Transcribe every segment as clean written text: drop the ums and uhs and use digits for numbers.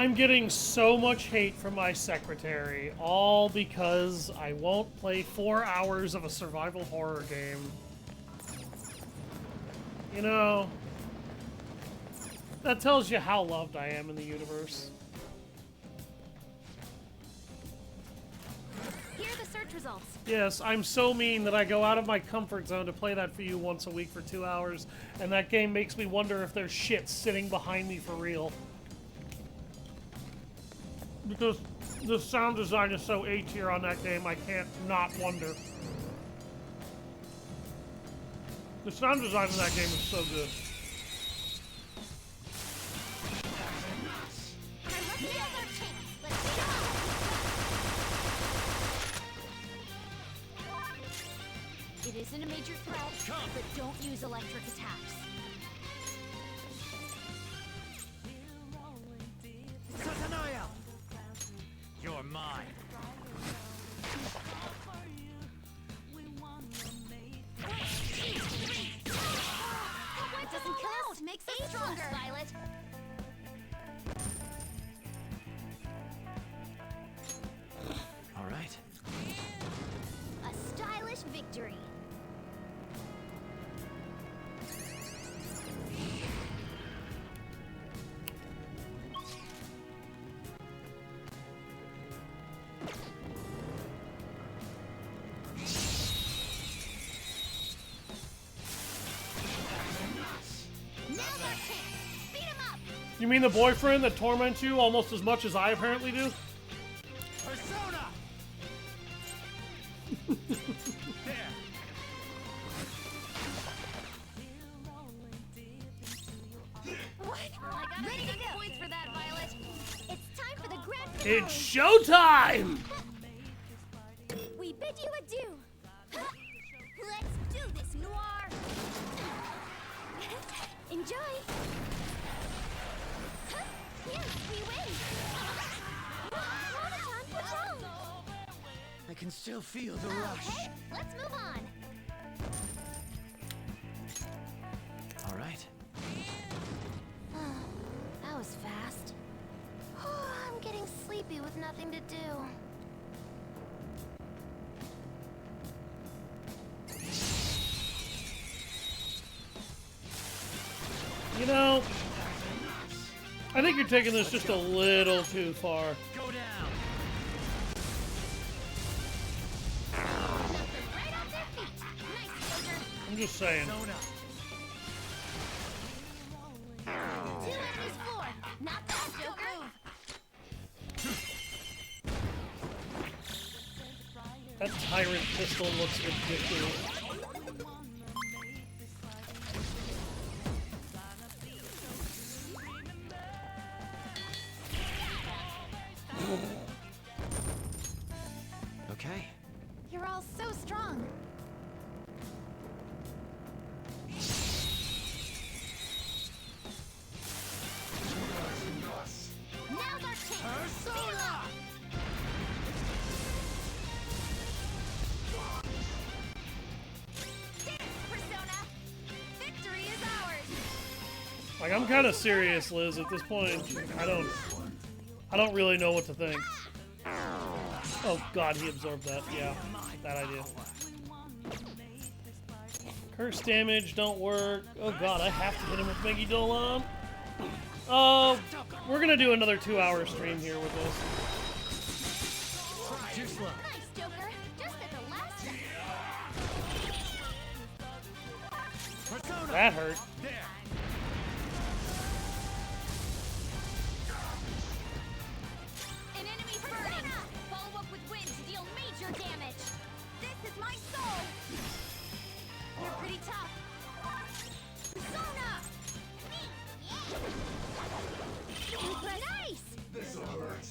I'm getting so much hate from my secretary, all because I won't play 4 hours of a survival horror game. You know, that tells you how loved I am in the universe. Here are the search results. Yes, I'm so mean that I go out of my comfort zone to play that for you once a week for 2 hours, and that game makes me wonder if there's shit sitting behind me for real. Because the sound design is so A-tier on that game, I can't not wonder. The sound design in that game is so good. It isn't a major threat, but don't use electric attacks. Satanoia! You're mine. What doesn't kill us makes us stronger, Violet. All right. A stylish victory. You mean the boyfriend that torments you almost as much as I apparently do? Persona! There. What? I got ready to go. Points for that, Violet. It's time for the grand finale. It's showtime! We bid you adieu. Let's do this, Noir. Enjoy. Yes, we win. Roboton, what's wrong? I can still feel the rush. Okay, let's move on. All right. That was fast. I'm getting sleepy with nothing to do. You know, I think you're taking this just a little too far. Go down. Right off their feet. Nice, Joker. I'm just saying. Persona. 2 enemies, 4. Not bad, Joker. That tyrant pistol looks ridiculous. Okay. You're all so strong. Now's our chance. Persona! Persona. Victory is ours. Like, I'm kind of serious, Liz, at this point. I don't really know what to think. Oh god, he absorbed that. Yeah, bad idea. Curse damage don't work. Oh god, I have to hit him with Meggy Dolan. We're gonna do another 2-hour stream here with this. Too slow. Nice, Joker. Just at the last second. Persona. That hurt. There. An enemy burning. Follow up with wind to deal major damage. This is my soul. You're pretty tough. Persona. Nice. This'll hurt.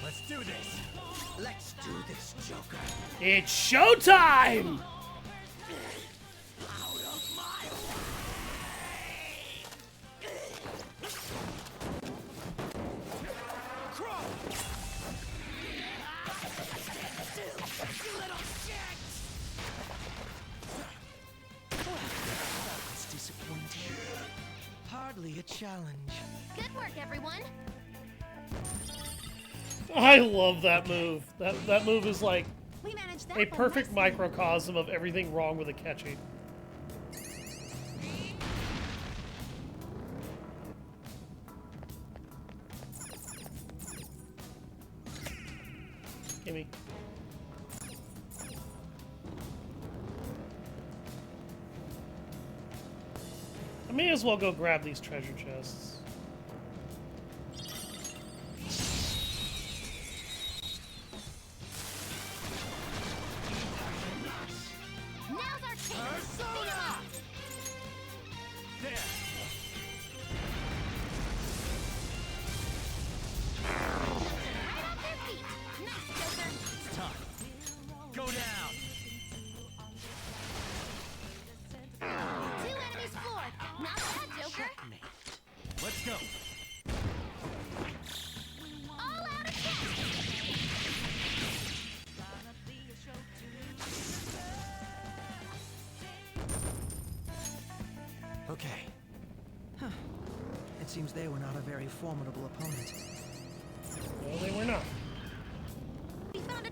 Let's do this. Let's do this, Joker. It's showtime! Out of my way! Crawl! challenge. Good work, everyone. I love that move. That move is like We managed that a one perfect nicely. microcosm of everything wrong with a catchy. Gimme. I may as well go grab these treasure chests. Now's our chance. Persona! Beat 'em up. There. Right off their feet. Nice, Joker. It's time. Go down. 2 enemies floored. Not bad, Joker. Checkmate. Let's go. All out attack. Okay. Huh. It seems they were not a very formidable opponent. No, they were not. We found a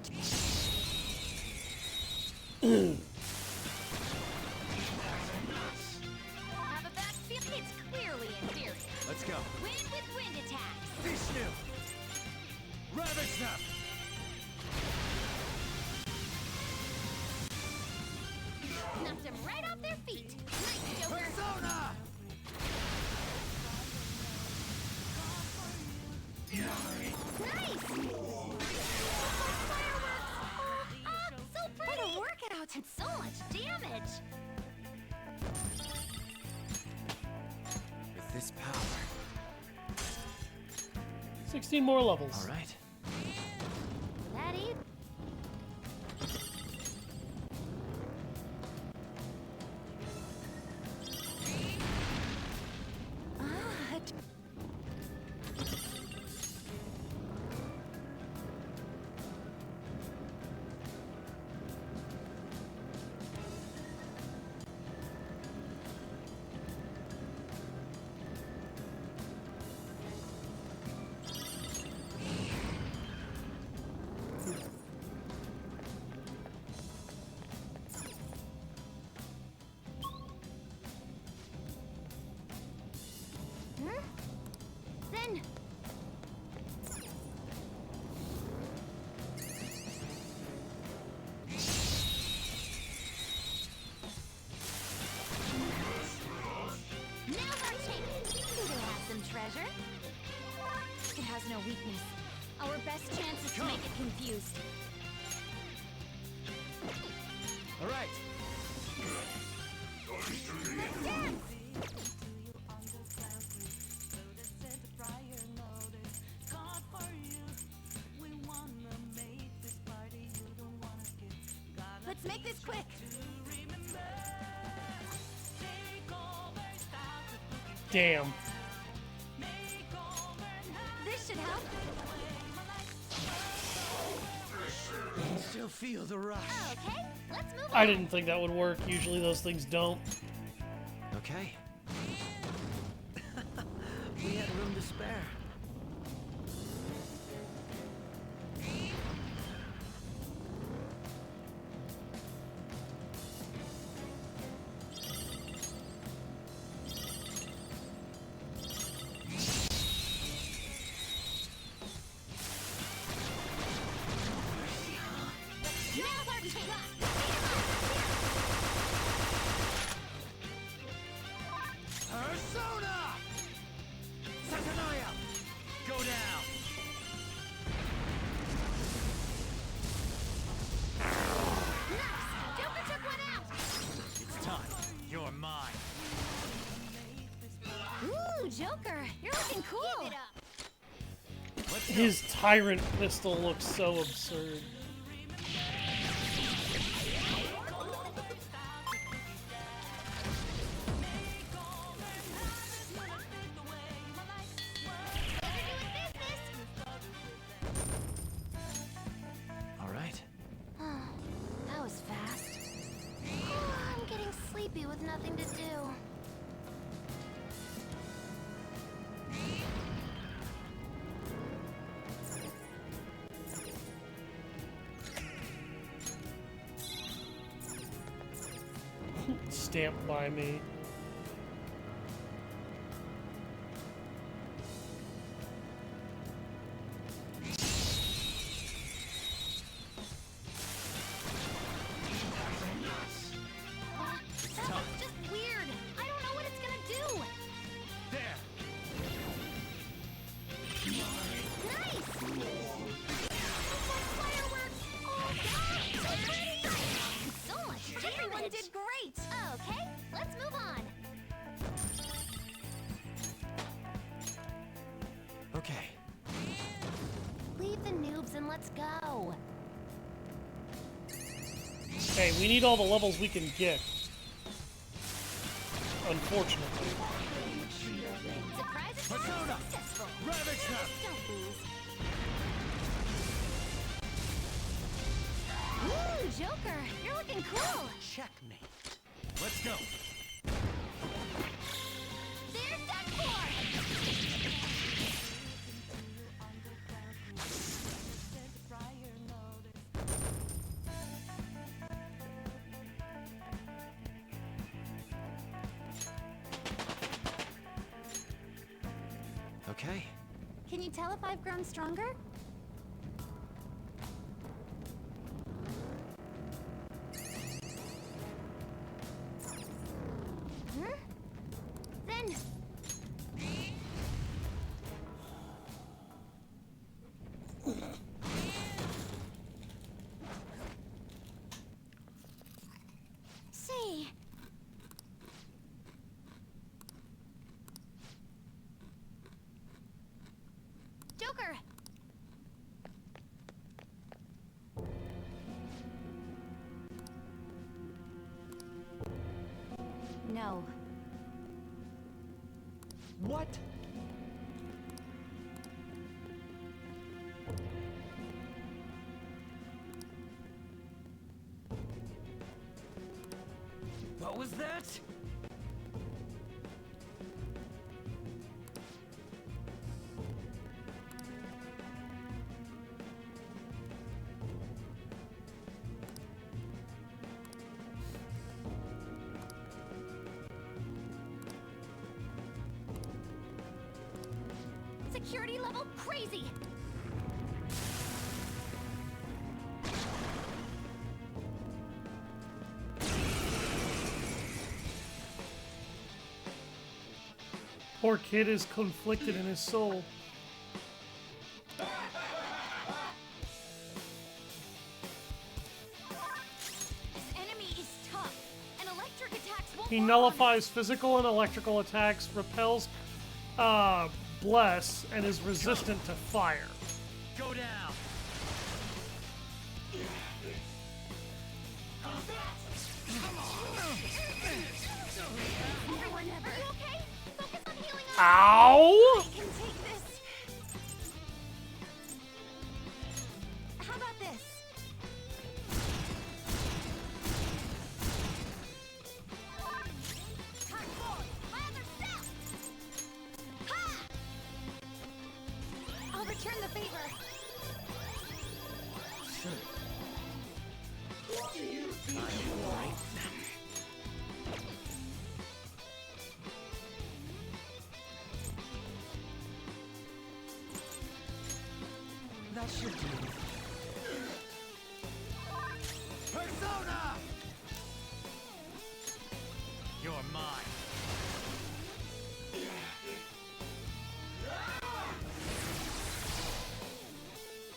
have a bad feel. It's clearly inferior. Let's go. Wind with wind attacks. Vishnu. Ravage them. Knocked them right off their feet. Nice, Joker. Persona. Nice. Fireworks. So pretty. What a workout and so much damage. With this power. 16 more levels. All right. That is. Then. Now's our chance. Do they have some treasure? It has no weakness. Our best chance is to make it confused. All right. Let's dance! Let's make this quick. Damn. This should help. Still feel the rush. Okay, let's move on. I didn't think that would work. Usually those things don't. Okay. We had room to spare. Now's our chance. Persona! Satanaya! Go down! Nice! Joker took one out! It's time. You're mine. Ooh, Joker, you're looking cool. Give it up. Let's go. His tyrant pistol looks so absurd. All right. That was fast. I'm getting sleepy with nothing to do. Stamped by me. That was just weird. I don't know what it's gonna do. There. Nice. It's like fireworks. Oh God, so pretty. So much damage. Everyone did great. Okay, let's move on. Okay. Leave the noobs and let's go. Hey, we need all the levels we can get. Unfortunately. Surprise is Persona. successful. Ravage them. Don't lose. Ooh, Joker, you're looking cool. Checkmate. Let's go. There's that four. Okay. Can you tell if I've grown stronger? Hmm? Then... Say... Joker! No. What? What was that? Security level crazy! Poor kid is conflicted in his soul. This enemy is tough, and electric attacks won't He work on nullifies physical and electrical attacks, repels bless, and is resistant to fire. Go down. everyone. Are you okay? Focus on healing up. Ow! I can take this. How about this? Time forward. My other self. Ha! I'll return the favor. That should do it. Persona! You're mine.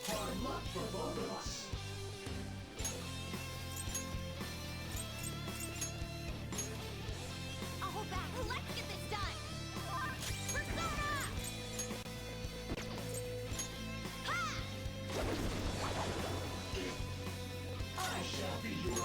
Hard luck for both of us. I'll hold back. Let's get this done. Persona! Ha! I shall be your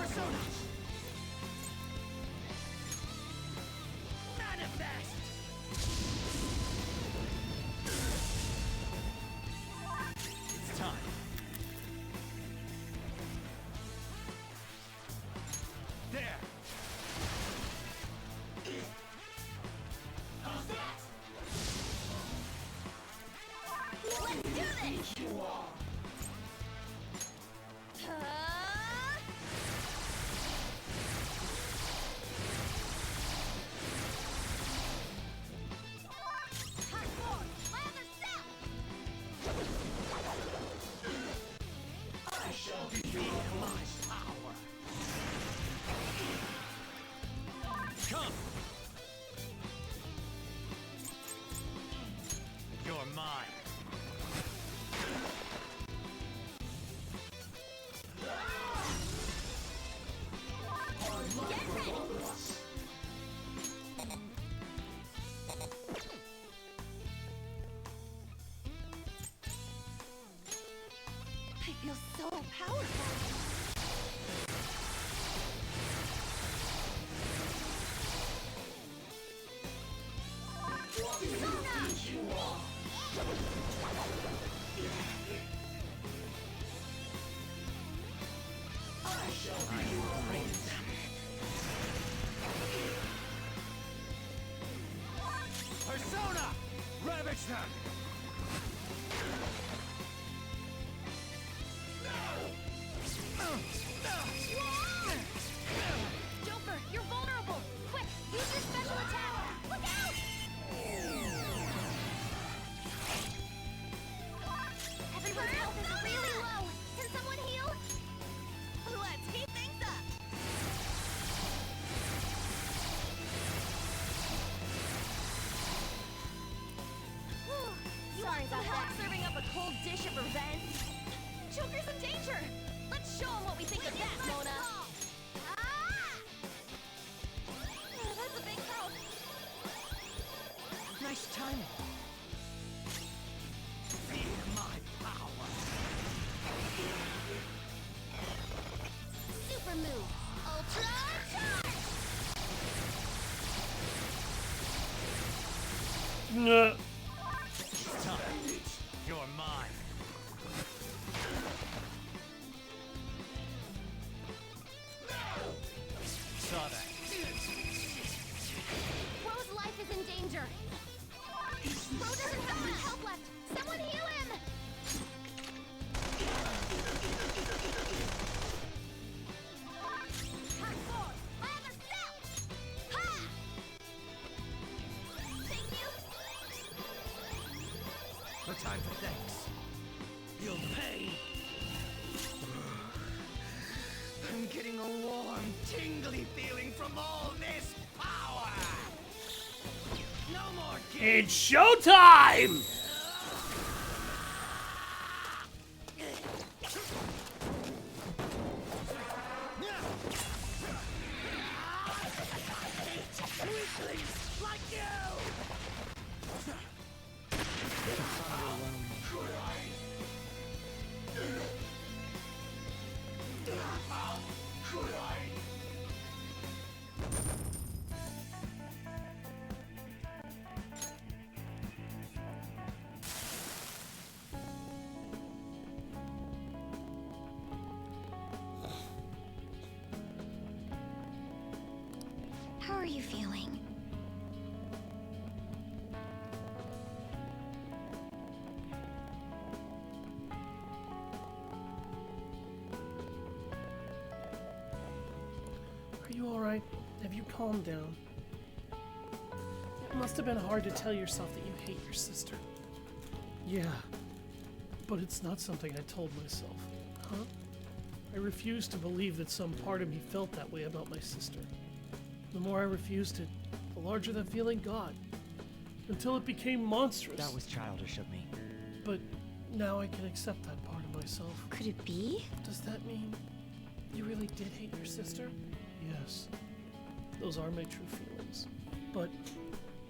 Come! You're mine. Get ready! I feel so powerful. Persona! Ravage them! Joker, you're vulnerable! Quick, use your special attack! Look out! Everyone's health is really low! Can someone heal? Let's heat things up! Sorry about that. Serving up a cold dish of revenge? Joker's in danger! Let's show him what we think of that, Mona! That's a big help! Nice timing. Feel my power! Super move! Ultra charge! Nah. Time. You're mine. Saw that. Bro's life is in danger! Bro doesn't have much health left! Someone heal him! Pass forward! My other self! Ha! Thank you! No time for thanks. Feel the pain. I'm getting a warm, tingly feeling from all this power. No more kids. It's showtime! Weaklings like you. How are you feeling? Are you alright? Have you calmed down? It must have been hard to tell yourself that you hate your sister. Yeah, but it's not something I told myself. Huh? I refused to believe that some part of me felt that way about my sister. The more I refused it, the larger that feeling got. Until it became monstrous. That was childish of me. But now I can accept that part of myself. Could it be? Does that mean you really did hate your sister? Yes. Those are my true feelings. But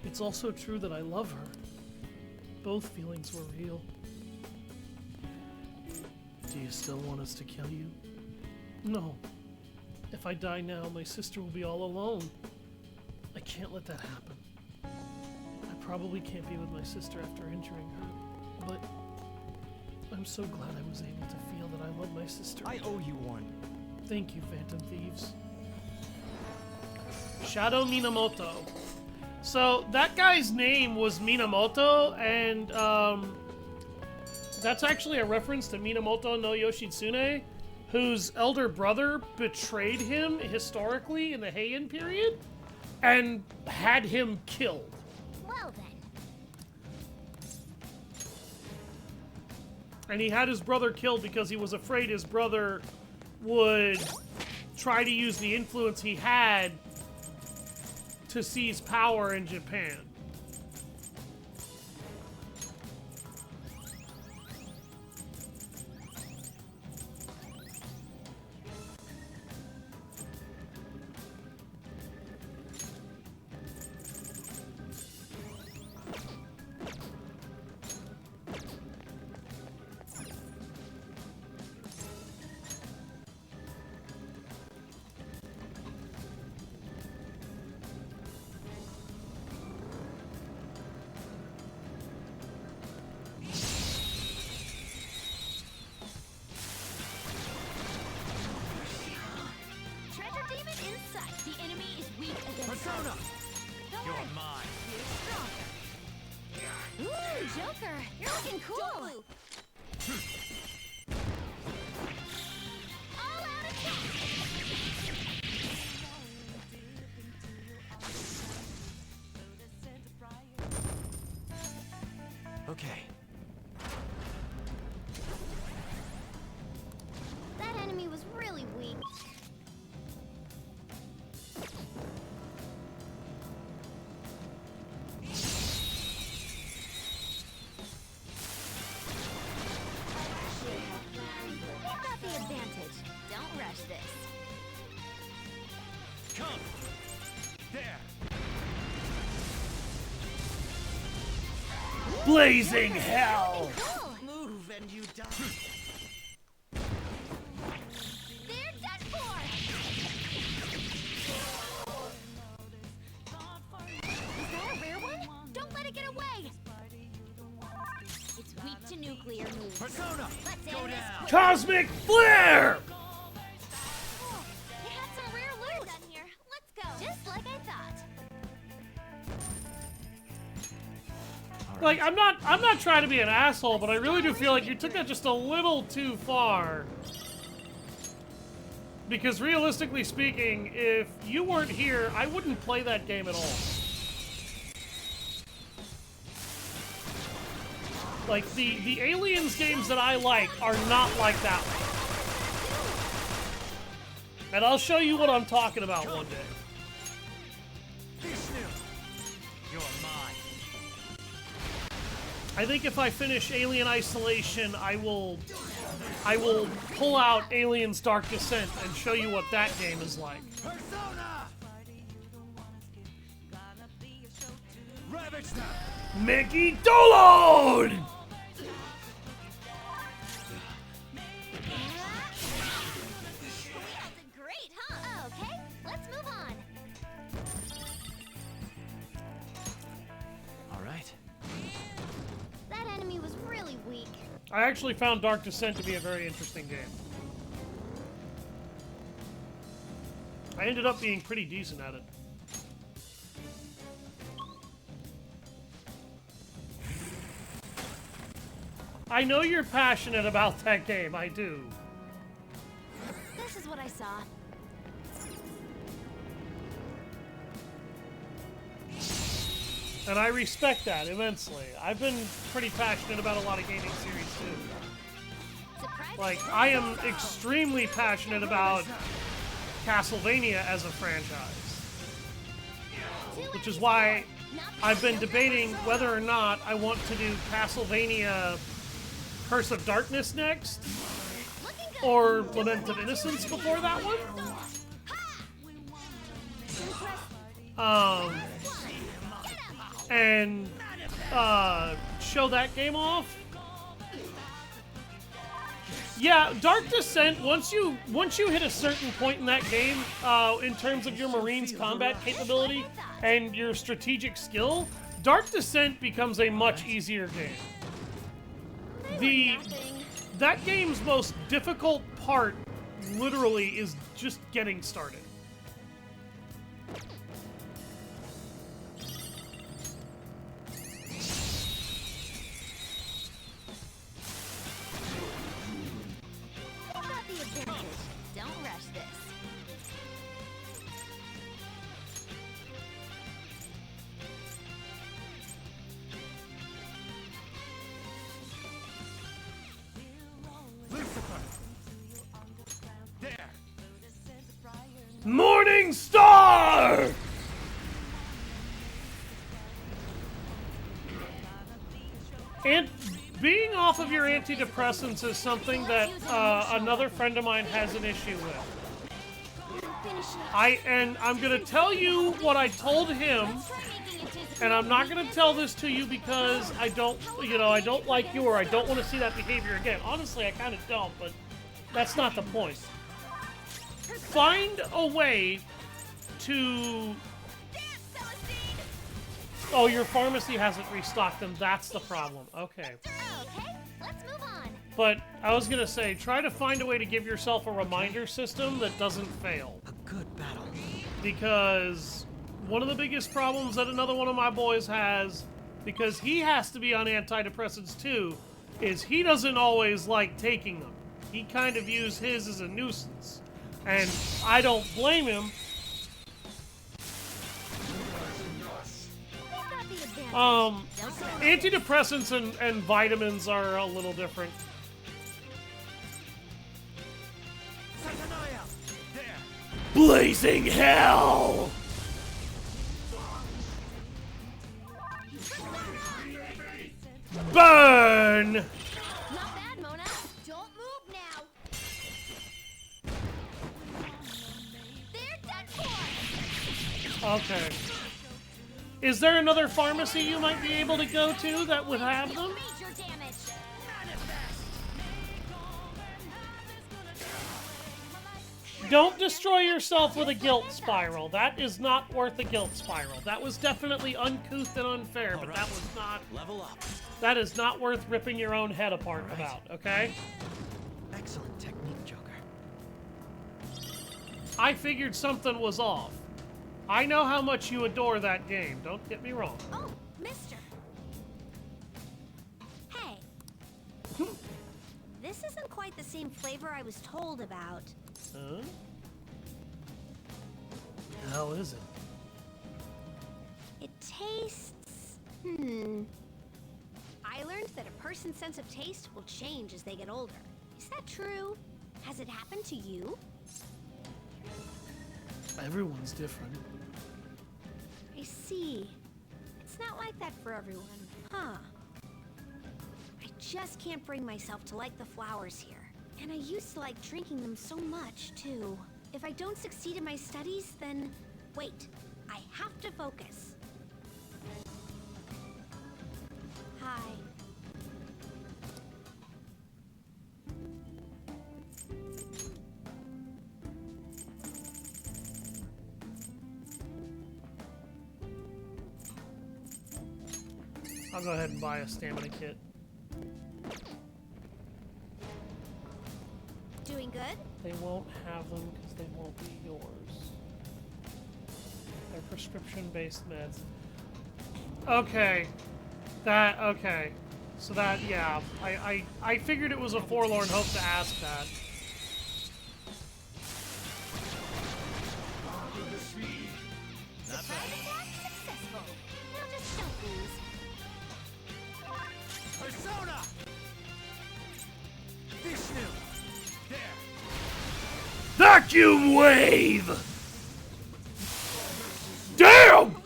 it's also true that I love her. Both feelings were real. Do you still want us to kill you? No. If I die now, my sister will be all alone. I can't let that happen. I probably can't be with my sister after injuring her, but I'm so glad I was able to feel that I love my sister. I owe you one. Thank you, Phantom Thieves. Shadow Minamoto. So, that guy's name was Minamoto, and that's actually a reference to Minamoto no Yoshitsune, whose elder brother betrayed him historically in the Heian period and had him killed. Well then. And he had his brother killed because he was afraid his brother would try to use the influence he had to seize power in Japan. Treasure demon in sight. The enemy is weak against Persona! us. Don't You're worry. mine. You're stronger. Ooh, Joker, you're looking cool. All out attack. Okay. That enemy was really weak. We've got the advantage. Don't rush this. Come! There! Blazing hell! Cool. Move and you die. They're done for. Is that a rare one? Don't let it get away. It's weak to nuclear moves. Persona! Let's Go end this down! quick. Cosmic Flare! Oh, you had some rare loot. We're done here. Let's go. Just like I thought. Like, I'm not trying to be an asshole, but I really do feel like you took that just a little too far. Because realistically speaking, if you weren't here, I wouldn't play that game at all. Like, the Aliens games that I like are not like that one. And I'll show you what I'm talking about one day. Vishnu! You're mine. I think if I finish Alien Isolation, I will pull out Aliens Dark Descent and show you what that game is like. Persona! Ravage them! Mickey Dolod! We all did great, huh? Okay, let's move on. All right. That enemy was really weak. I actually found Dark Descent to be a very interesting game. I ended up being pretty decent at it. I know you're passionate about that game, I do. This is what I saw. And I respect that immensely. I've been pretty passionate about a lot of gaming series too. Surprise! Like, I am extremely passionate about Castlevania as a franchise. Which is why I've been debating whether or not I want to do Castlevania Curse of Darkness next, or Lament of Innocence before that one. And show that game off. Yeah, Dark Descent, once you hit a certain point in that game, in terms of your Marine's combat capability and your strategic skill, Dark Descent becomes a much easier game. That game's most difficult part, literally, is just getting started. Got the advantage. Don't rush this. Morning Star! And being off of your antidepressants is something that another friend of mine has an issue with. I'm gonna tell you what I told him, and I'm not gonna tell this to you because I don't like you or I don't want to see that behavior again. Honestly, I kind of don't, but that's not the point. Find a way to... Oh, your pharmacy hasn't restocked them. That's the problem. Okay. Okay, let's move on. But I was gonna say, try to find a way to give yourself a reminder system that doesn't fail. A good battle. Because one of the biggest problems that another one of my boys has, because he has to be on antidepressants too, is he doesn't always like taking them. He kind of views his as a nuisance. And I don't blame him. Antidepressants and vitamins are a little different. Blazing hell! Burn! Not bad, Mona. Don't move now. They're done for. Okay. Is there another pharmacy you might be able to go to that would have them? Major damage. Don't destroy yourself with a guilt spiral. That is not worth a guilt spiral. That was definitely uncouth and unfair, but that was not... Level up. That is not worth ripping your own head apart about, okay? Excellent technique, Joker. I figured something was off. I know how much you adore that game. Don't get me wrong. Oh, mister. Hey. This isn't quite the same flavor I was told about. Huh? How is it? It tastes... I learned that a person's sense of taste will change as they get older. Is that true? Has it happened to you? Everyone's different. I see. It's not like that for everyone, huh? I just can't bring myself to like the flowers here. And I used to like drinking them so much, too. If I don't succeed in my studies, then... Wait, I have to focus. Hi. I'll go ahead and buy a stamina kit. Doing good? They won't have them because they won't be yours. They're prescription-based meds. Okay. Okay. So that, yeah. I figured it was a forlorn hope to ask that. Surprise attack successful. Now just don't lose. Persona! Vishnu! There! Vacuum wave! Damn! We all did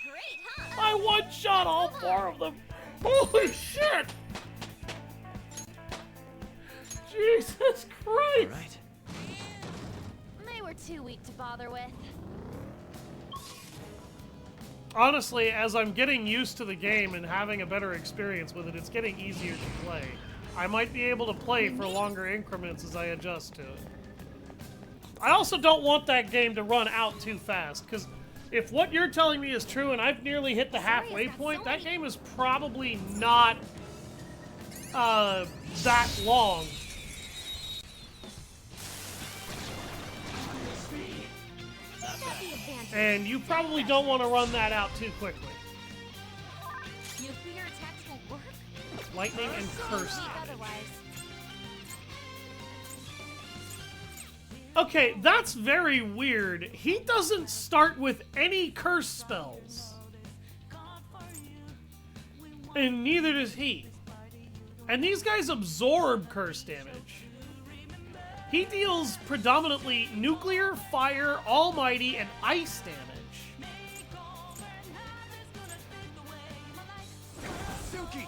great, huh? I one-shot all four of them. Holy shit! Jesus Christ! Right. They were too weak to bother with. Honestly, as I'm getting used to the game and having a better experience with it, it's getting easier to play. I might be able to play for longer increments as I adjust to it. I also don't want that game to run out too fast, because if what you're telling me is true and I've nearly hit the halfway point, that game is probably not that long. And you probably don't want to run that out too quickly. Nuclear attacks will work? Lightning and curse. Speak otherwise. Okay, that's very weird. He doesn't start with any curse spells. And neither does he. And these guys absorb curse damage. He deals predominantly nuclear, fire, almighty, and ice damage. Suki!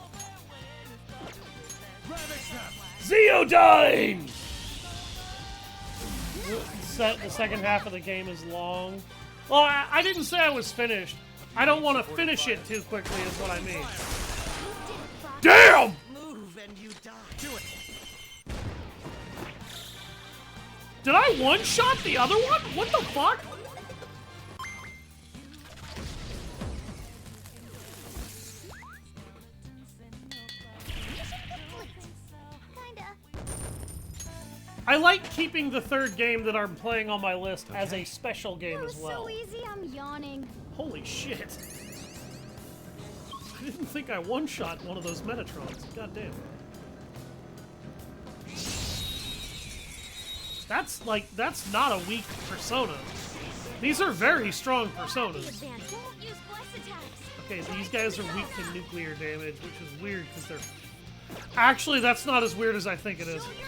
Ravage them! Zeodyne! The second half of the game is long. Well, I didn't say I was finished. I don't want to finish it too quickly is what I mean. Damn! Move and you die. Do it! Did I one-shot the other one? What the fuck? Kinda. I like keeping the third game that I'm playing on my list as a special game That as was well. so easy, I'm yawning. Holy shit. I didn't think I one-shot one of those Metatrons. God damn. That's not a weak persona. These are very strong personas. Advance. Won't use bless attacks. Okay, these guys are weak to nuclear damage, which is weird because they're... Actually, that's not as weird as I think it is. Show your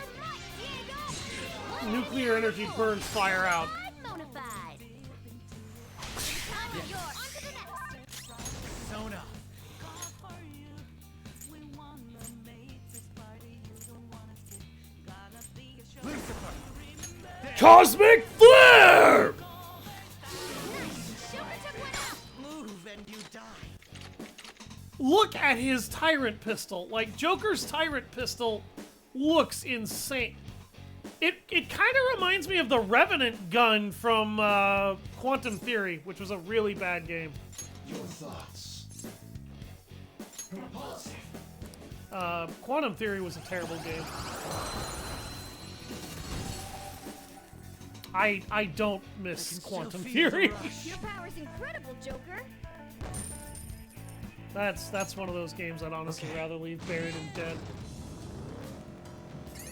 might, Diego. Nuclear energy burns fire out. I'm bona fide. Time is yours. On to the next. Sona! Lucifer! Cosmic Flare! Super took one out. Move and you die. Look at his Tyrant Pistol. Like, Joker's Tyrant Pistol looks insane. It kind of reminds me of the Revenant gun from Quantum Theory, which was a really bad game. Your thoughts. Propulsive. Quantum Theory was a terrible game. I don't miss Quantum Theory. Your power's incredible, Joker. That's one of those games I'd honestly rather leave buried and dead.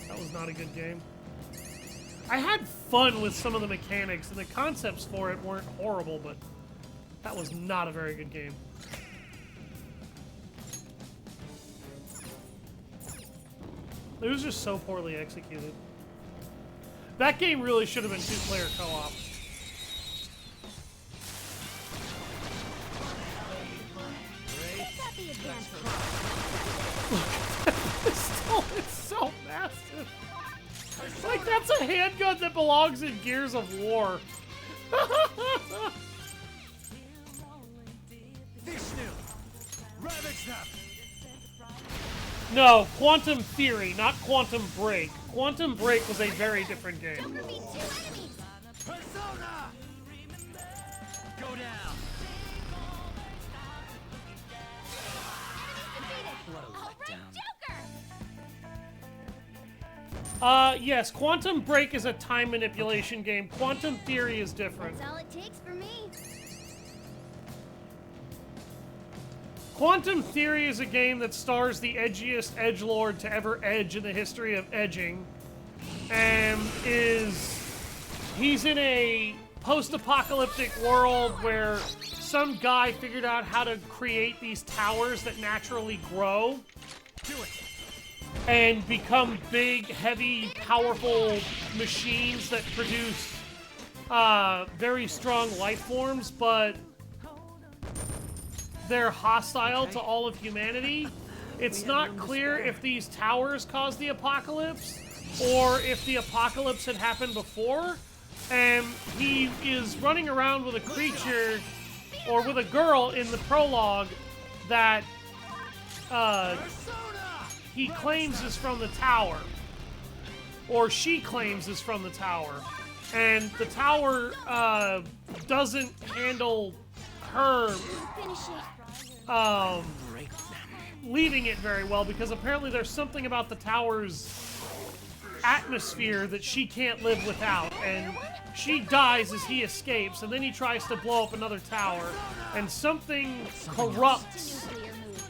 That was not a good game. I had fun with some of the mechanics, and the concepts for it weren't horrible, but that was not a very good game. It was just so poorly executed. That game really should have been two-player co-op. Got the advantage. It's so massive. Like, that's a handgun that belongs in Gears of War. Vishnu! Ravage them! No, Quantum Theory, not Quantum Break. Quantum Break was a very different game. Joker beat 2 enemies. Persona! Go down! What a All right, letdown. Joker. Yes, Quantum Break is a time manipulation game. Quantum Theory is different. That's all it takes for me. Quantum Theory is a game that stars the edgiest edgelord to ever edge in the history of edging. And he's in a post-apocalyptic world where some guy figured out how to create these towers that naturally grow Do it! and become big, heavy, powerful machines that produce very strong life forms, but they're hostile to all of humanity. It's not clear if these towers caused the apocalypse or if the apocalypse had happened before. And he is running around with a creature or with a girl in the prologue that he claims is from the tower, or she claims is from the tower, and the tower doesn't handle her Finish it. leaving it very well, because apparently there's something about the tower's atmosphere that she can't live without, and she dies as he escapes, and then he tries to blow up another tower, and something corrupts Nuclear moves.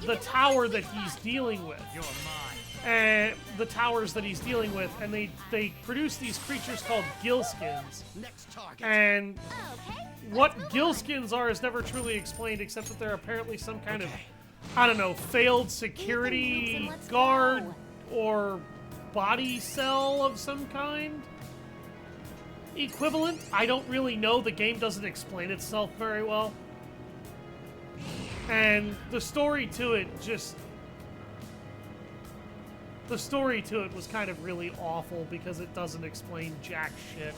the tower that he's dealing with. You're mine. And the towers that he's dealing with, and they produce these creatures called gillskins. Next target. And Okay. what gillskins are is never truly explained, except that they're apparently some kind of, I don't know, failed security Let's guard go. or body cell of some kind equivalent. I don't really know. The game doesn't explain itself very well. And the story to it was kind of really awful because it doesn't explain jack shit.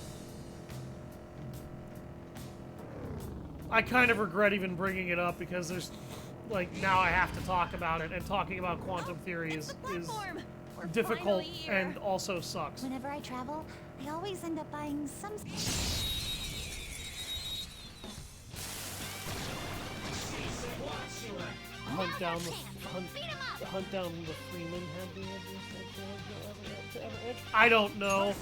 I kind of regret even bringing it up because there's, like, now I have to talk about it, and talking about quantum theory is difficult and also sucks. Whenever I travel, I always end up buying some. Hunt down the Freeman edge. I don't know.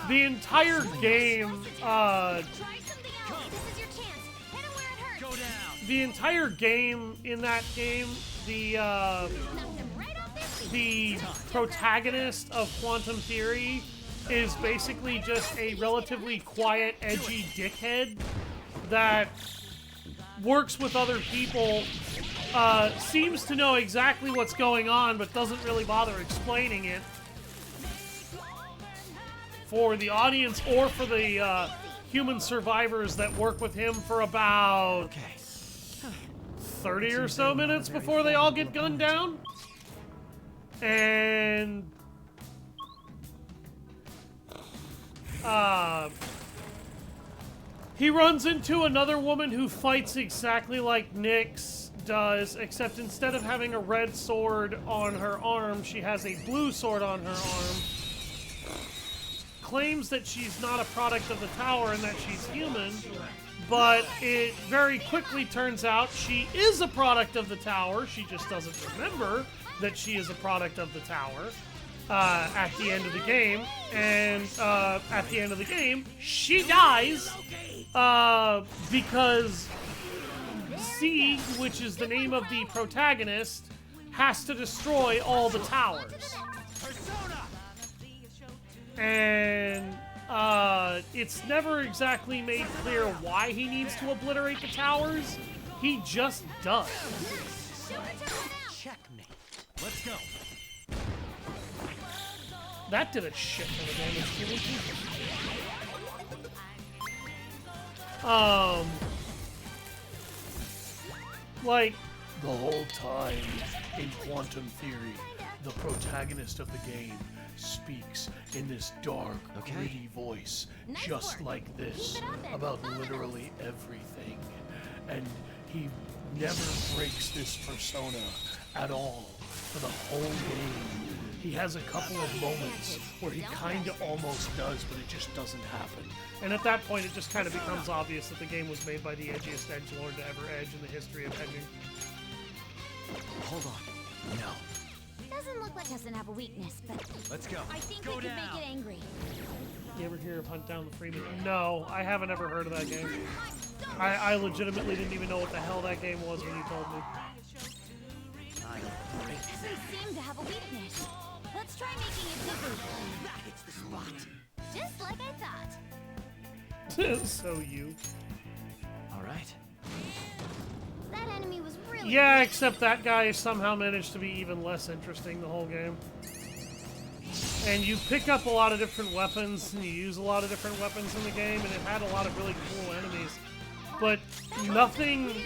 The entire game, Try something else. This is your chance. Hit him where it hurts. Go down. the entire game in that game, the Knocked him right off their feet. the protagonist of Quantum Theory is basically just a relatively quiet, edgy dickhead that works with other people, seems to know exactly what's going on, but doesn't really bother explaining it for the audience or for the human survivors that work with him for about 30 or so minutes before they all get gunned down. And he runs into another woman who fights exactly like Nyx does, except instead of having a red sword on her arm, she has a blue sword on her arm. Claims that she's not a product of the tower and that she's human, but it very quickly turns out she is a product of the tower. She just doesn't remember that she is a product of the tower at the end of the game. And at the end of the game, she dies because Sieg, which is the name of the protagonist, has to destroy all the towers. And it's never exactly made clear why he needs to obliterate the towers. He just does. Checkmate. Let's go. That did a shit ton of damage to me. Like, the whole time in Quantum Theory, the protagonist of the game speaks in this dark, gritty voice, just like this, about literally everything. And he never breaks this persona at all for the whole game. He has a couple of moments where he kind of almost does, but it just doesn't happen. And at that point, it just kind of becomes obvious that the game was made by the edgiest edgelord to ever edge in the history of edging. Hold on. No. Doesn't look like it doesn't have a weakness, but Let's go. I think Go we could down. make it angry. You ever hear of Hunt Down the Freeman? No, I haven't ever heard of that game. I legitimately didn't even know what the hell that game was when you told me. Doesn't seem to have a weakness. Let's try making it bigger. That hits the spot. Just like I thought. So you. All right. That enemy was really Yeah, except that guy somehow managed to be even less interesting the whole game. And you pick up a lot of different weapons, and you use a lot of different weapons in the game, and it had a lot of really cool enemies. But nothing... weird.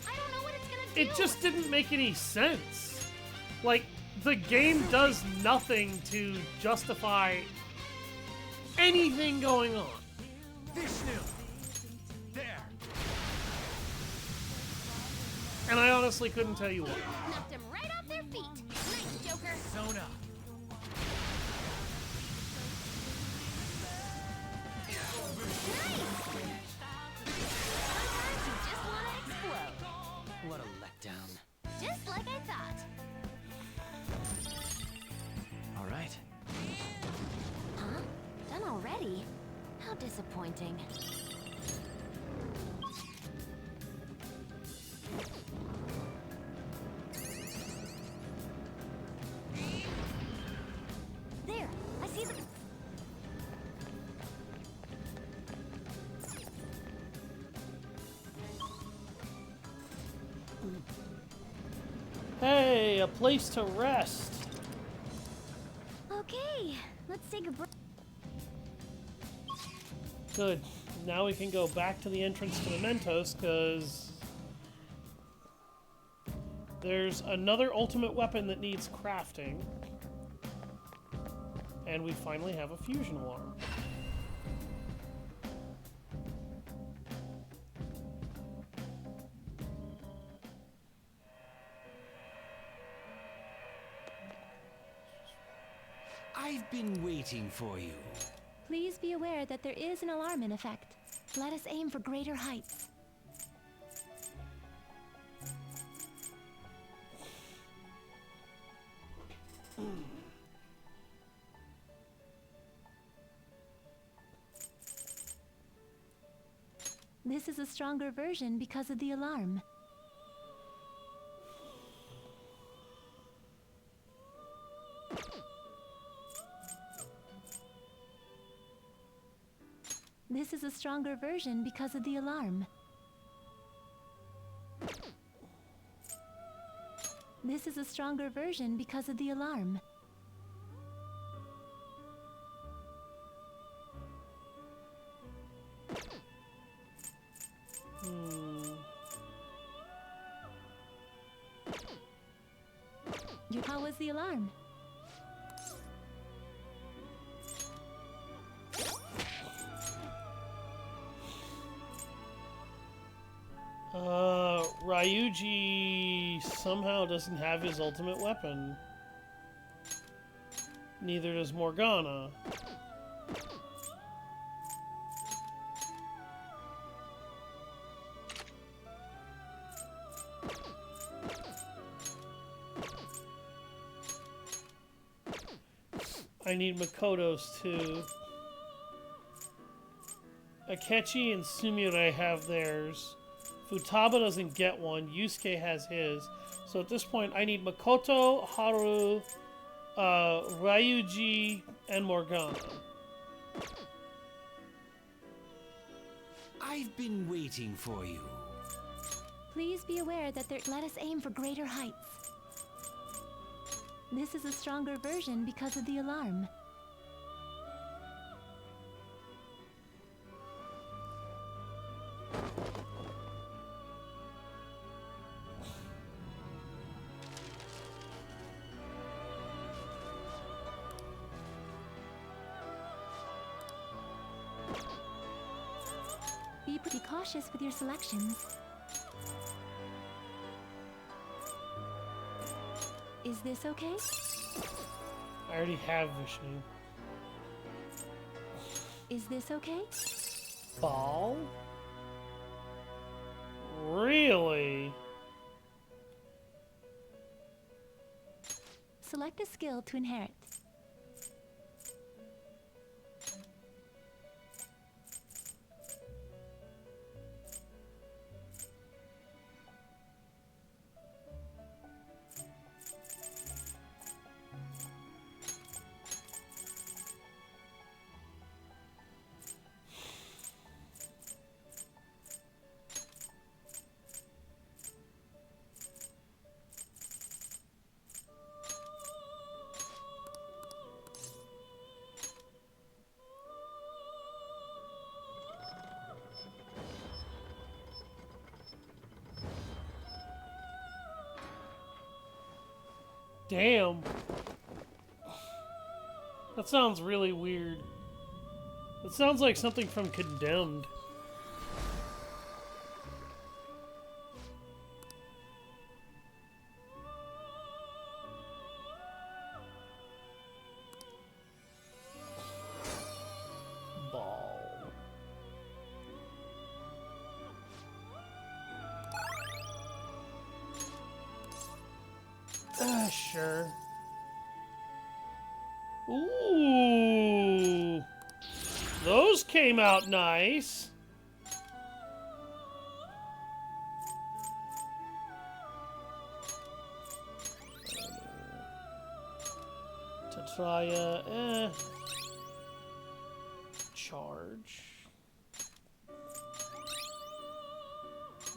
I don't know what it's gonna do. It just didn't make any sense. Like, the game does nothing to justify anything going on. Vishnu. There. And I honestly couldn't tell you what. Knocked him right off their feet. Nice, Joker. Zone up. Sometimes you just want to explode. What a letdown. Just like I thought. All right. Huh? Done already? How disappointing. There, I see the... Hey, a place to rest. Okay, take a break. Good. Now we can go back to the entrance to Mementos, because there's another ultimate weapon that needs crafting. And we finally have a fusion alarm. I've been waiting for you. Please be aware that there is an alarm in effect. Let us aim for greater heights. This is a stronger version because of the alarm. This is a stronger version because of the alarm. This is a stronger version because of the alarm. How was the alarm? Ryuji somehow doesn't have his ultimate weapon. Neither does Morgana. I need Makoto's too. Akechi and Sumire have theirs. Futaba doesn't get one. Yusuke has his. So at this point, I need Makoto, Haru, Ryuji, and Morgana. I've been waiting for you. Please be aware that let us aim for greater heights. This is a stronger version because of the alarm. Be pretty cautious with your selections. Is this okay? I already have Vishnu. Is this okay? Ball? Really? Select a skill to inherit. Damn. That sounds really weird. It sounds like something from Condemned. Ball. Sure. Ooh. Those came out nice. Tatraya, Charge.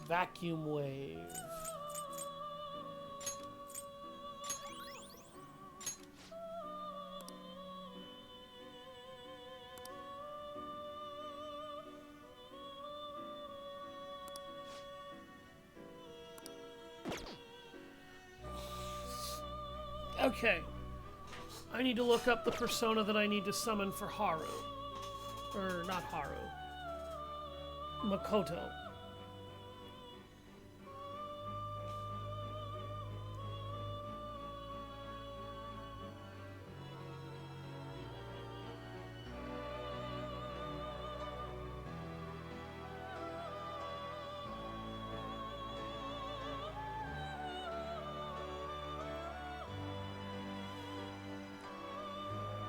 Vacuum wave. Okay. I need to look up the persona that I need to summon for Haru. Or, not Haru. Makoto.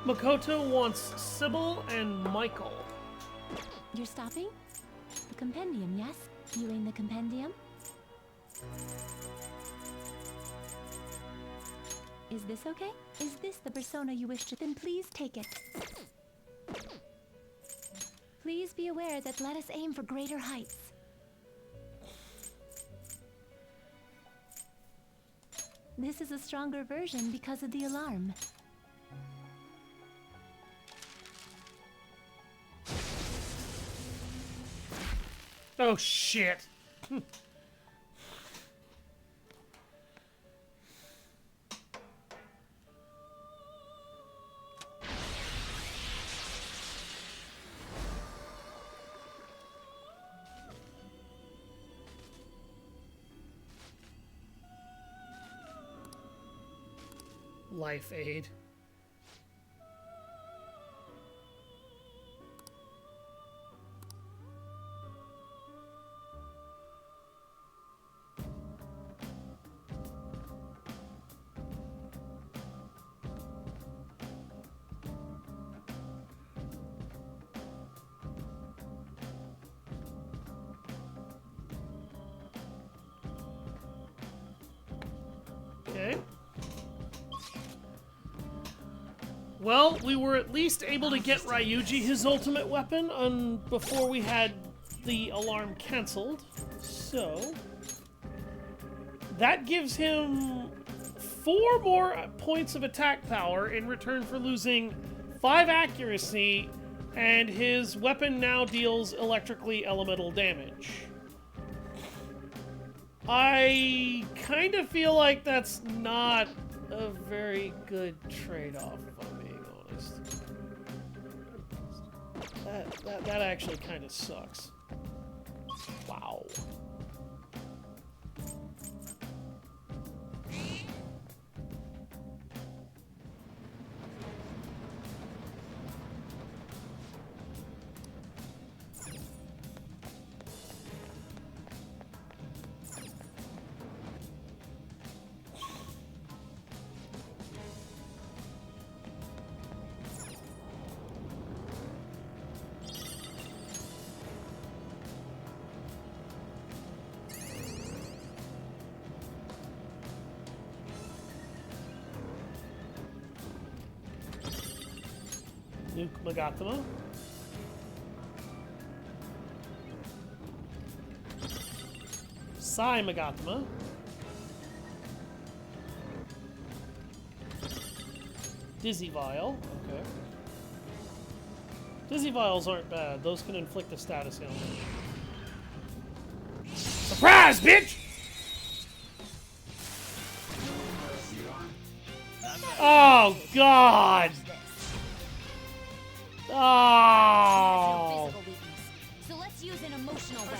Makoto wants Sybil and Michael. You're stopping? The compendium, yes? Viewing the compendium? Is this okay? Is this the persona you wish to? Then please take it. Please be aware that let us aim for greater heights. This is a stronger version because of the alarm. Oh, shit. Life aid. Okay. Well, we were at least able to get Ryuji his ultimate weapon before we had the alarm cancelled. So, that gives him 4 more points of attack power in return for losing 5 accuracy, and his weapon now deals electrically elemental damage. I kind of feel like that's not a very good trade-off, if I'm being honest. That actually kind of sucks. Wow. Nuke Magatama. Sai Magatama. Dizzy Vial. Okay. Dizzy Vials aren't bad. Those can inflict a status ailment. Surprise, bitch! Oh, God! Oh! So let's use an emotional weapon.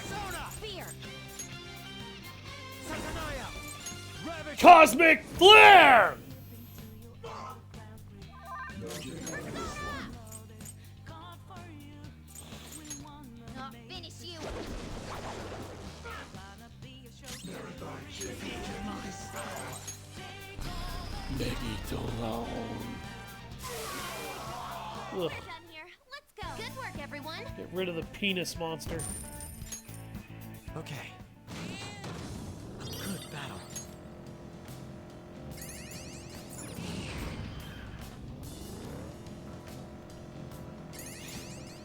Fear. Cosmic Flare! Not finish you. Megidolon. Ugh. We're done here. Let's go. Good work, everyone. Get rid of the penis monster. Okay. A good battle.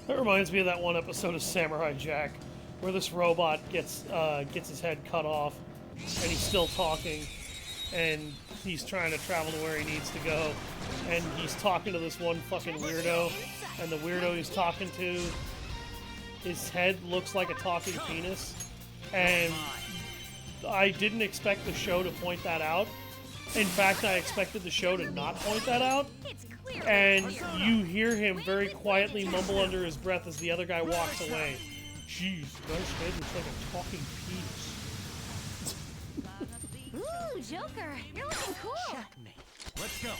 That reminds me of that one episode of Samurai Jack, where this robot gets his head cut off, and he's still talking, and he's trying to travel to where he needs to go, and he's talking to this one fucking weirdo, and the weirdo he's talking to, his head looks like a talking penis, and I didn't expect the show to point that out, In fact, I expected the show to not point that out. It's clear. And you hear him very quietly mumble under his breath as the other guy walks away. Jeez, nice head looks like a talking penis. Ooh, Joker, you're looking cool. Checkmate. Let's go.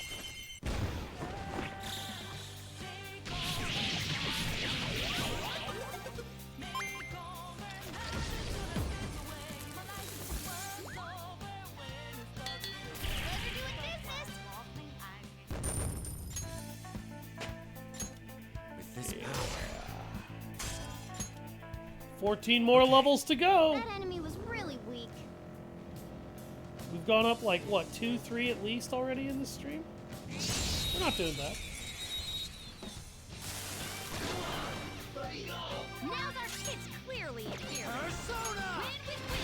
With this power. 14 more levels to go. That enemy was really weak. We've gone up like, what, 2, 3 at least already in this stream? We're not doing that. Now's our chance clearly in here. Persona! Win with win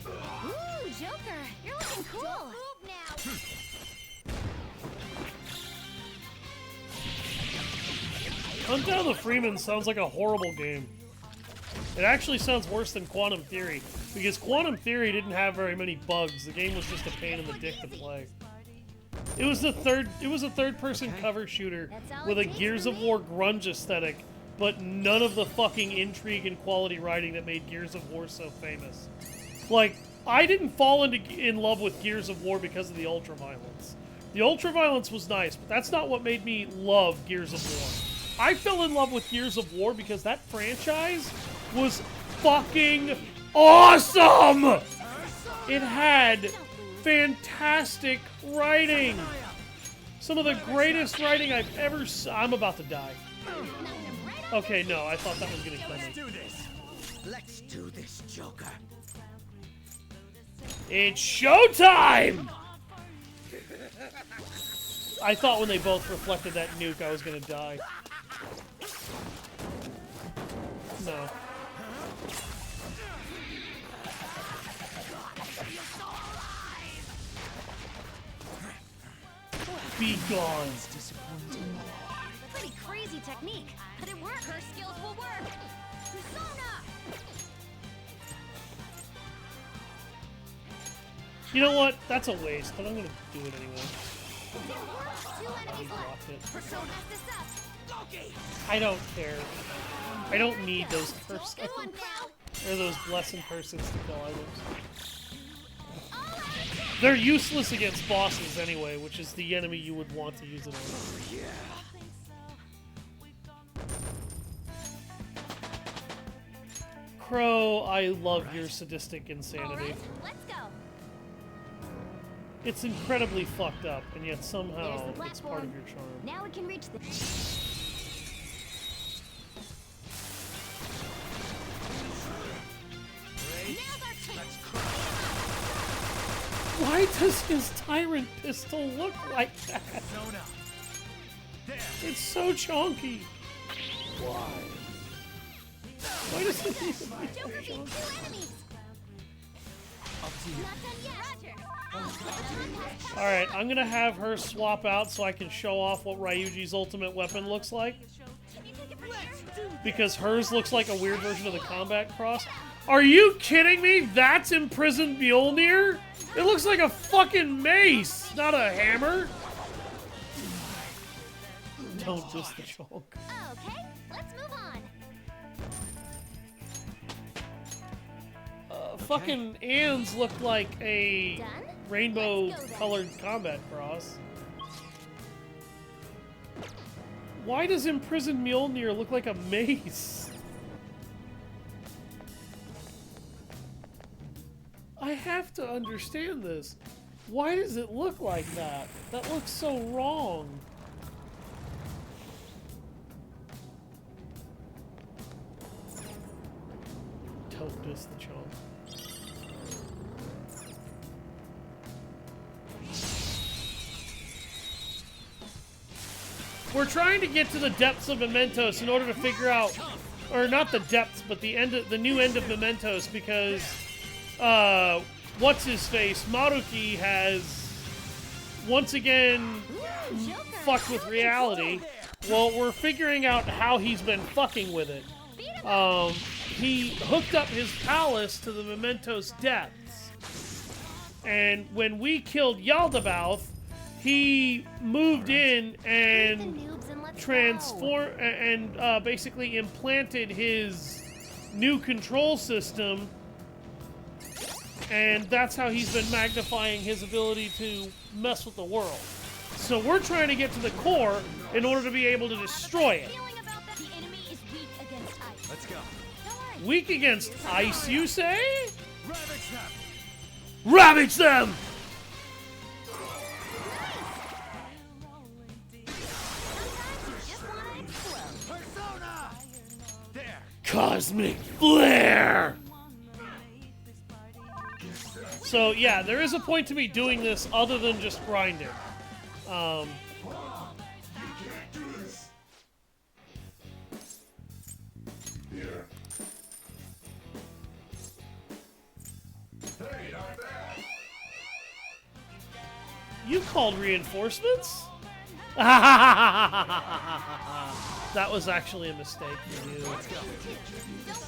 attack. Ooh, Joker, you're looking cool. Don't move now. Hunt Down the Freeman sounds like a horrible game. It actually sounds worse than Quantum Theory, because Quantum Theory didn't have very many bugs. The game was just a pain in the dick to play. It was a third-person cover shooter with a Gears of War grunge aesthetic, but none of the fucking intrigue and quality writing that made Gears of War so famous. Like, I didn't fall in love with Gears of War because of the ultraviolence. The ultraviolence was nice, but that's not what made me love Gears of War. I fell in love with Gears of War because that franchise was fucking awesome! It had fantastic writing. Some of the greatest writing I've ever seen. I'm about to die. Okay, no, I thought that was gonna kill me. Do this. Let's do this, Joker. It's showtime! I thought when they both reflected that nuke, I was gonna die. No. Be gone. Pretty crazy technique, but it worked. Her skills will work. Persona! You know what? That's a waste, but I'm gonna do it anyway. It works. 2 enemies Blocked left. it. Persona messed this up. Loki! I don't care. I don't need those persons. Good one, pal. Or those blessed persons to kill items. All out attack. They're useless against bosses anyway, which is the enemy you would want to use it on. Crow, I love your sadistic All insanity. right, let's go. It's incredibly fucked up, and yet There's somehow the it's part of platform. your charm. Now we can reach the. Now's our chance. Why does his tyrant pistol look like that? Persona. There. It's so chonky. Why? Why does it even Joker beat 2 enemies. Up to you. Not done yet. Roger. Alright, I'm gonna have her swap out so I can show off what Ryuji's ultimate weapon looks like. Can you take it from here? Because hers looks like a weird version of the combat cross. Are you kidding me? That's imprisoned Mjolnir? It looks like a fucking mace, not a hammer. Don't diss the chunk. Okay, let's move on. Fucking Ann's looked like a Done? rainbow-colored combat cross. Why does imprisoned Mjolnir look like a mace? I have to understand this. Why does it look like that? That looks so wrong. Don't diss the chunk. We're trying to get to the depths of Mementos in order to figure out, or not the depths, but the new end of Mementos, because what's his face, Maruki has once again fucked with reality. Well, we're figuring out how he's been fucking with it. He hooked up his palace to the Mementos depths, And when we killed Yaldabaoth, he moved in and The noobs and let's transform and basically implanted his new control system, and that's how he's been magnifying his ability to mess with the world. So we're trying to get to the core in order to be able to destroy it. Feeling about that. The enemy is weak against ice. Let's go. Don't worry. Weak against ice, you say? Ravage them. Ravage them! Sometimes you just want to explode. Persona. There. Cosmic flare! So yeah, there is a point to me doing this other than just grinding. You can't do this. Here. Hey, not bad. You called reinforcements? That was actually a mistake for you.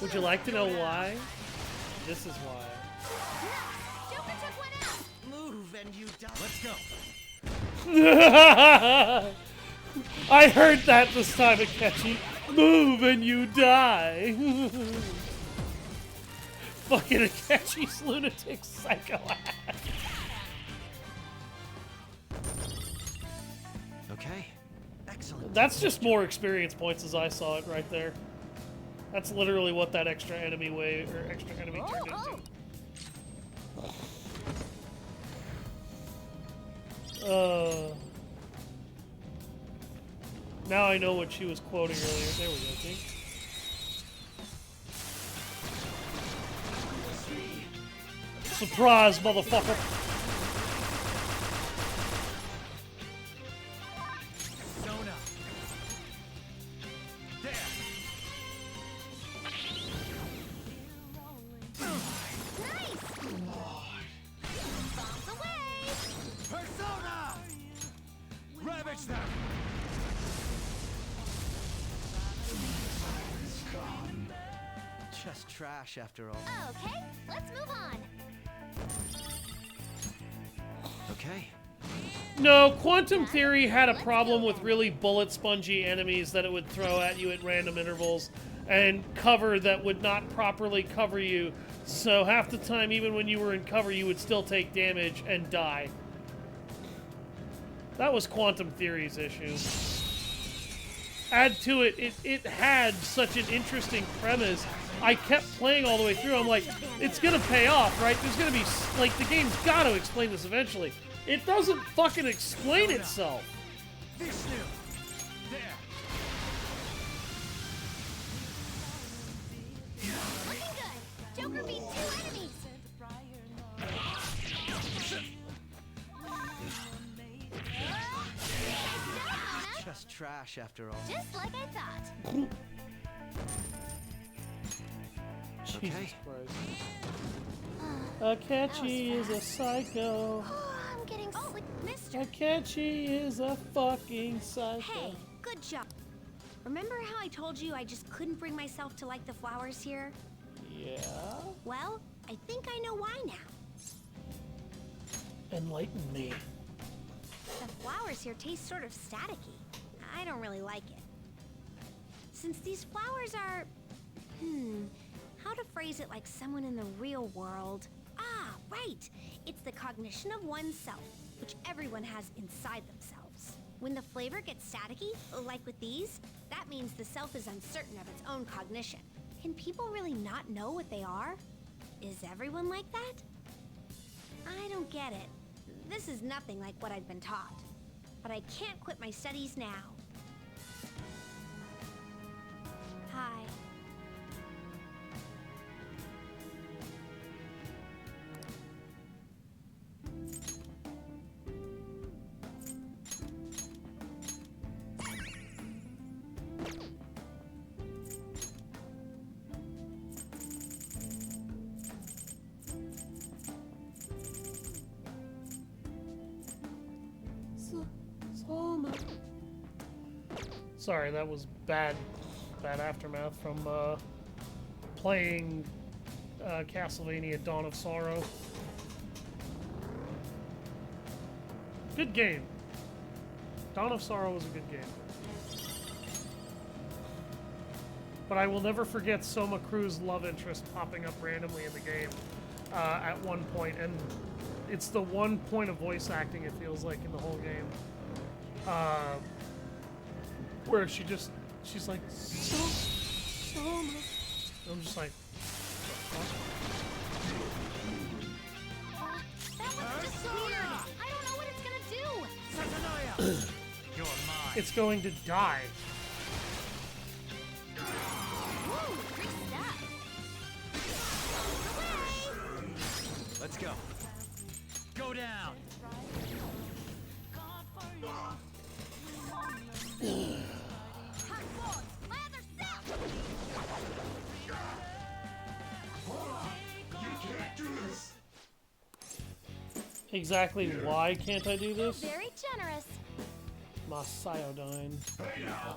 Would you like to know why? This is why. Joker took one out. Move and you die. Let's go. I heard that this time, Akechi. Move and you die. Fucking Akechi's lunatic psycho ass. Okay. Excellent. That's just more experience points as I saw it right there. That's literally what that extra enemy wave or extra enemy turned into. Now I know what she was quoting earlier. There we go, see? Surprise, motherfucker! Persona. There. Nice. Bombs away. Persona. Ravage them. Just trash after all. Okay, let's move on. Okay. No, Quantum Theory had a problem with really bullet spongy enemies that it would throw at you at random intervals and cover that would not properly cover you. So half the time, even when you were in cover, you would still take damage and die. That was Quantum Theory's issue. Add to it, it had such an interesting premise. I kept playing all the way through. I'm like, it's gonna pay off, right? There's gonna be, like, the game's gotta explain this eventually. It doesn't fucking explain itself. Vishnu. There. Looking good. Joker beat 2 enemies. Just trash after all. Just like I thought. Jesus Okay. Christ. Akechi is a psycho. Oh, I'm getting sick, mister. Akechi is a fucking psycho. Hey, good job. Remember how I told you I just couldn't bring myself to like the flowers here? Yeah? Well, I think I know why now. Enlighten me. The flowers here taste sort of staticky. I don't really like it. Since these flowers are... how to phrase it like someone in the real world? Ah, right! It's the cognition of oneself, which everyone has inside themselves. When the flavor gets staticky, like with these, that means the self is uncertain of its own cognition. Can people really not know what they are? Is everyone like that? I don't get it. This is nothing like what I've been taught. But I can't quit my studies now. Hi. Sorry, that was bad aftermath from playing Castlevania Dawn of Sorrow. good game. Dawn of Sorrow was a good game. But I will never forget Soma Cruz's love interest popping up randomly in the game at one point, and it's the one point of voice acting it feels like in the whole game. Where she's like, Soma. I'm just like, That was just weird. I don't know what it's gonna do. You're mine. it's going to die. Woo, great stuff. Away. Let's go. Go down. Hardcore, lather set. You can't do this. Exactly why can't I do this? Very generous. Messiodine. Hey now.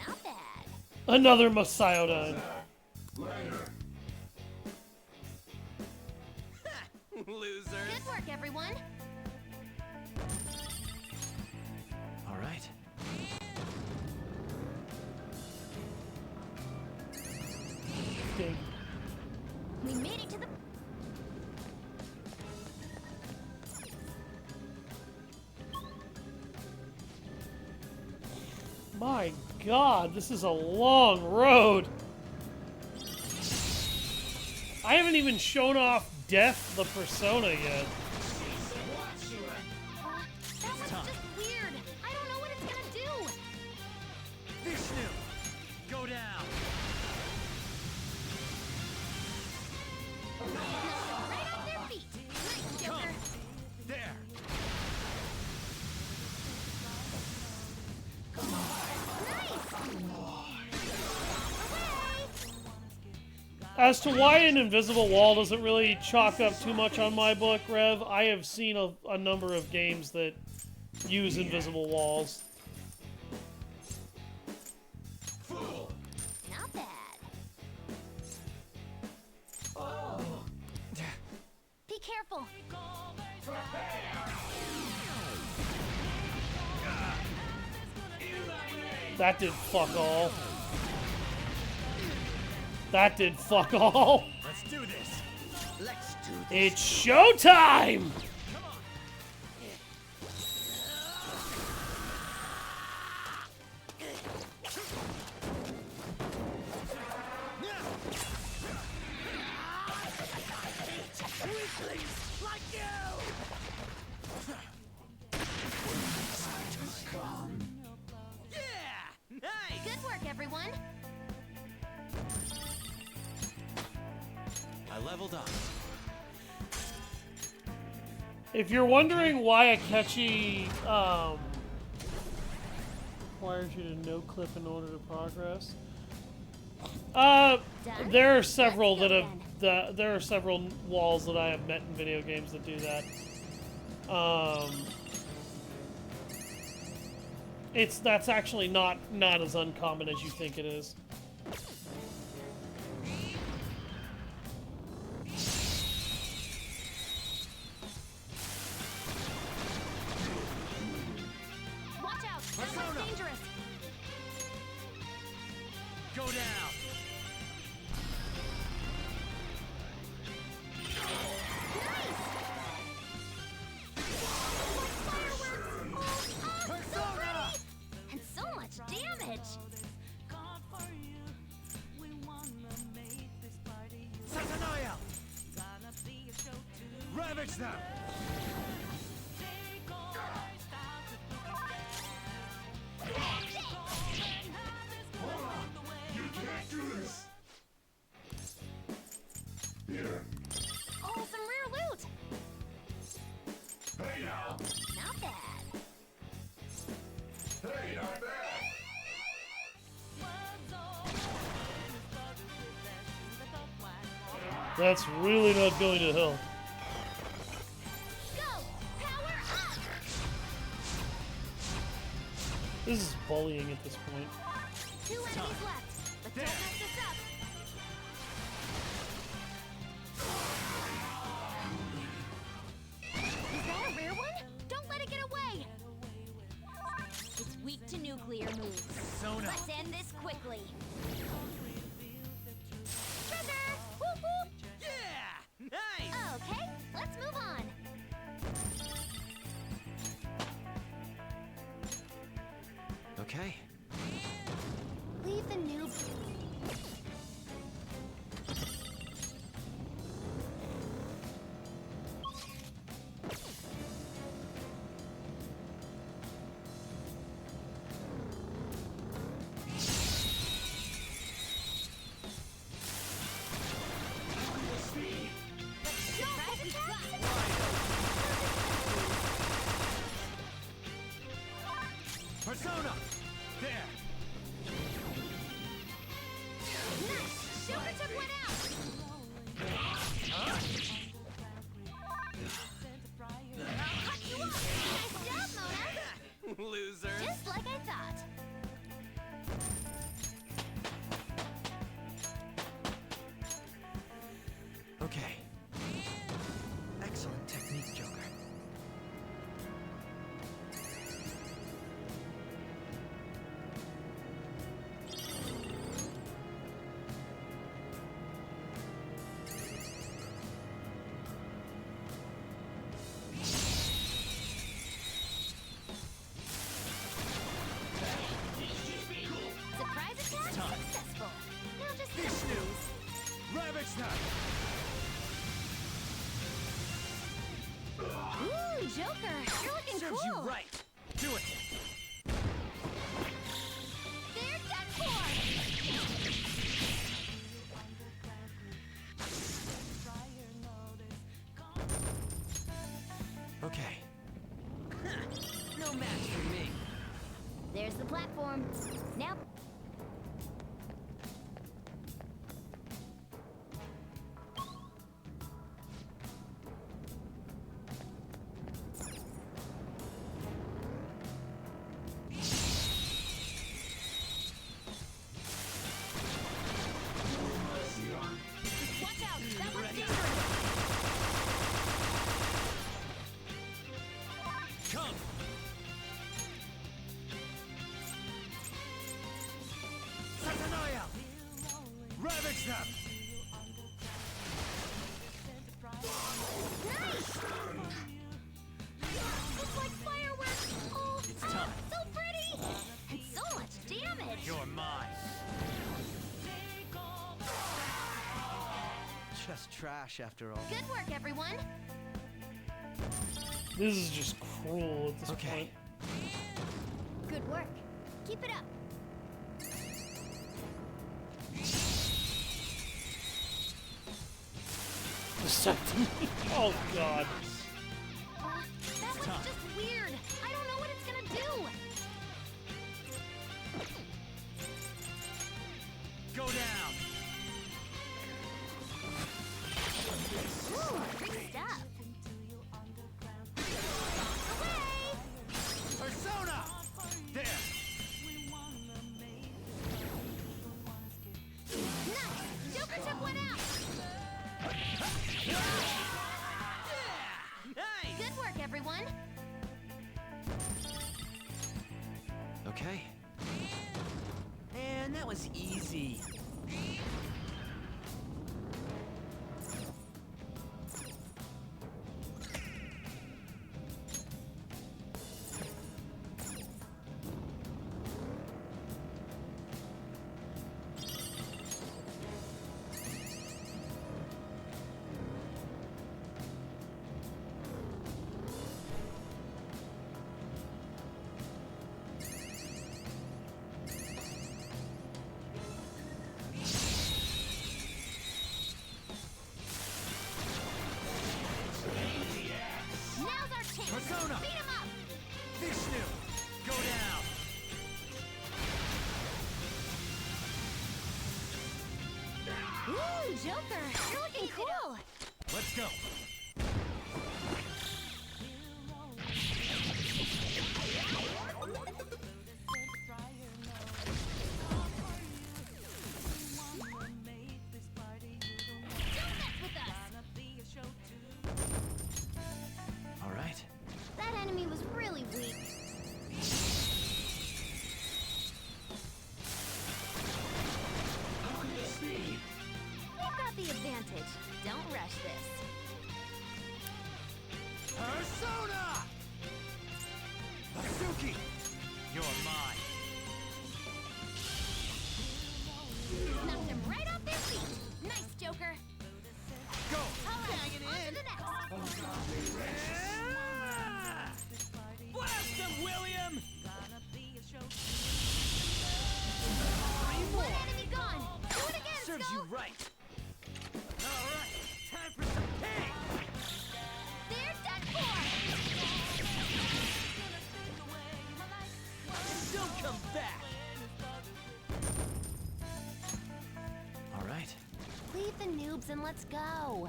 Not bad. Another Messiodine. Later. Losers. Good work, everyone. All right. Dig. We made it to the. My God, this is a long road. I haven't even shown off Death the Persona yet. That was just weird. I don't know what it's gonna do. Vishnu. Go down. Right off their feet. Nice, Joker. There. As to why an invisible wall doesn't really chalk up too much on my book, Rev, I have seen a number of games that use invisible walls. Not bad. Be careful. That did fuck all. That did fuck all. Let's do this. Let's do this. It's showtime! Weaklings like you. Yeah, nice. Good work, everyone. I leveled up. If you're wondering why Akechi requires you to no clip in order to progress, there are several that have there are several walls that I have met in video games that do that. That's actually not as uncommon as you think it is. Watch out. That looks dangerous. Go down. Persona! And so much damage! Satanoia. Ravage them. You can't do this. Here. Oh, some rare loot! Hey now. Not bad. Hey, not bad. That's really not going to help. Go! Power up! This is bullying at this point. 2 enemies left. Let's don't mess this up. Is that a rare one? Don't let it get away! weak to nuclear moves. Persona. Let's end this quickly. Trigger! Whoop whoop! Yeah! Nice! Okay, let's move on. Okay. Leave the noob. Surprise attack! Persona! There! Nice! Super took one out! I'll cut you off! Nice job, Mona! Loser! Just like I thought. Okay. Excellent technique, Joker. Surprise attack successful. Now just Vishnu. please. Ravage Snap! Ooh, Joker, you're looking Serves cool. you right! Do it! They're done for. Okay. No match for me! There's the platform. Now. Watch out! That one's dangerous! Come! Satanoia! Ravage Snap! Nice! It's like fireworks! Oh, It's time. so pretty! And so much damage! You're mine! Just trash, after all. Good work, everyone! This is just cruel at this Okay. point. Good work. Keep it up. Vasectomy. Oh god. That one's just weird. I don't know what it's gonna do. Go down! Ooh, big stuff. Away! Persona! There! Nice! Joker took one out. Nice! Good work, everyone. Okay. And that was easy. Now's our chance. Persona! Beat him up. Vishnu! Go down! Ooh, Joker, you're looking cool. Let's go! Don't mess with us. All right. That enemy was really weak. Don't rush this. Persona! Maruki! You're mine. Knocked them right off their feet. Nice, Joker. Go! All right, on to the next. Blast him, William! One enemy gone. Do it again, Serves Skull. you right. All right, time for some pain. They're done for. Don't come back. All right. Leave the noobs and let's go.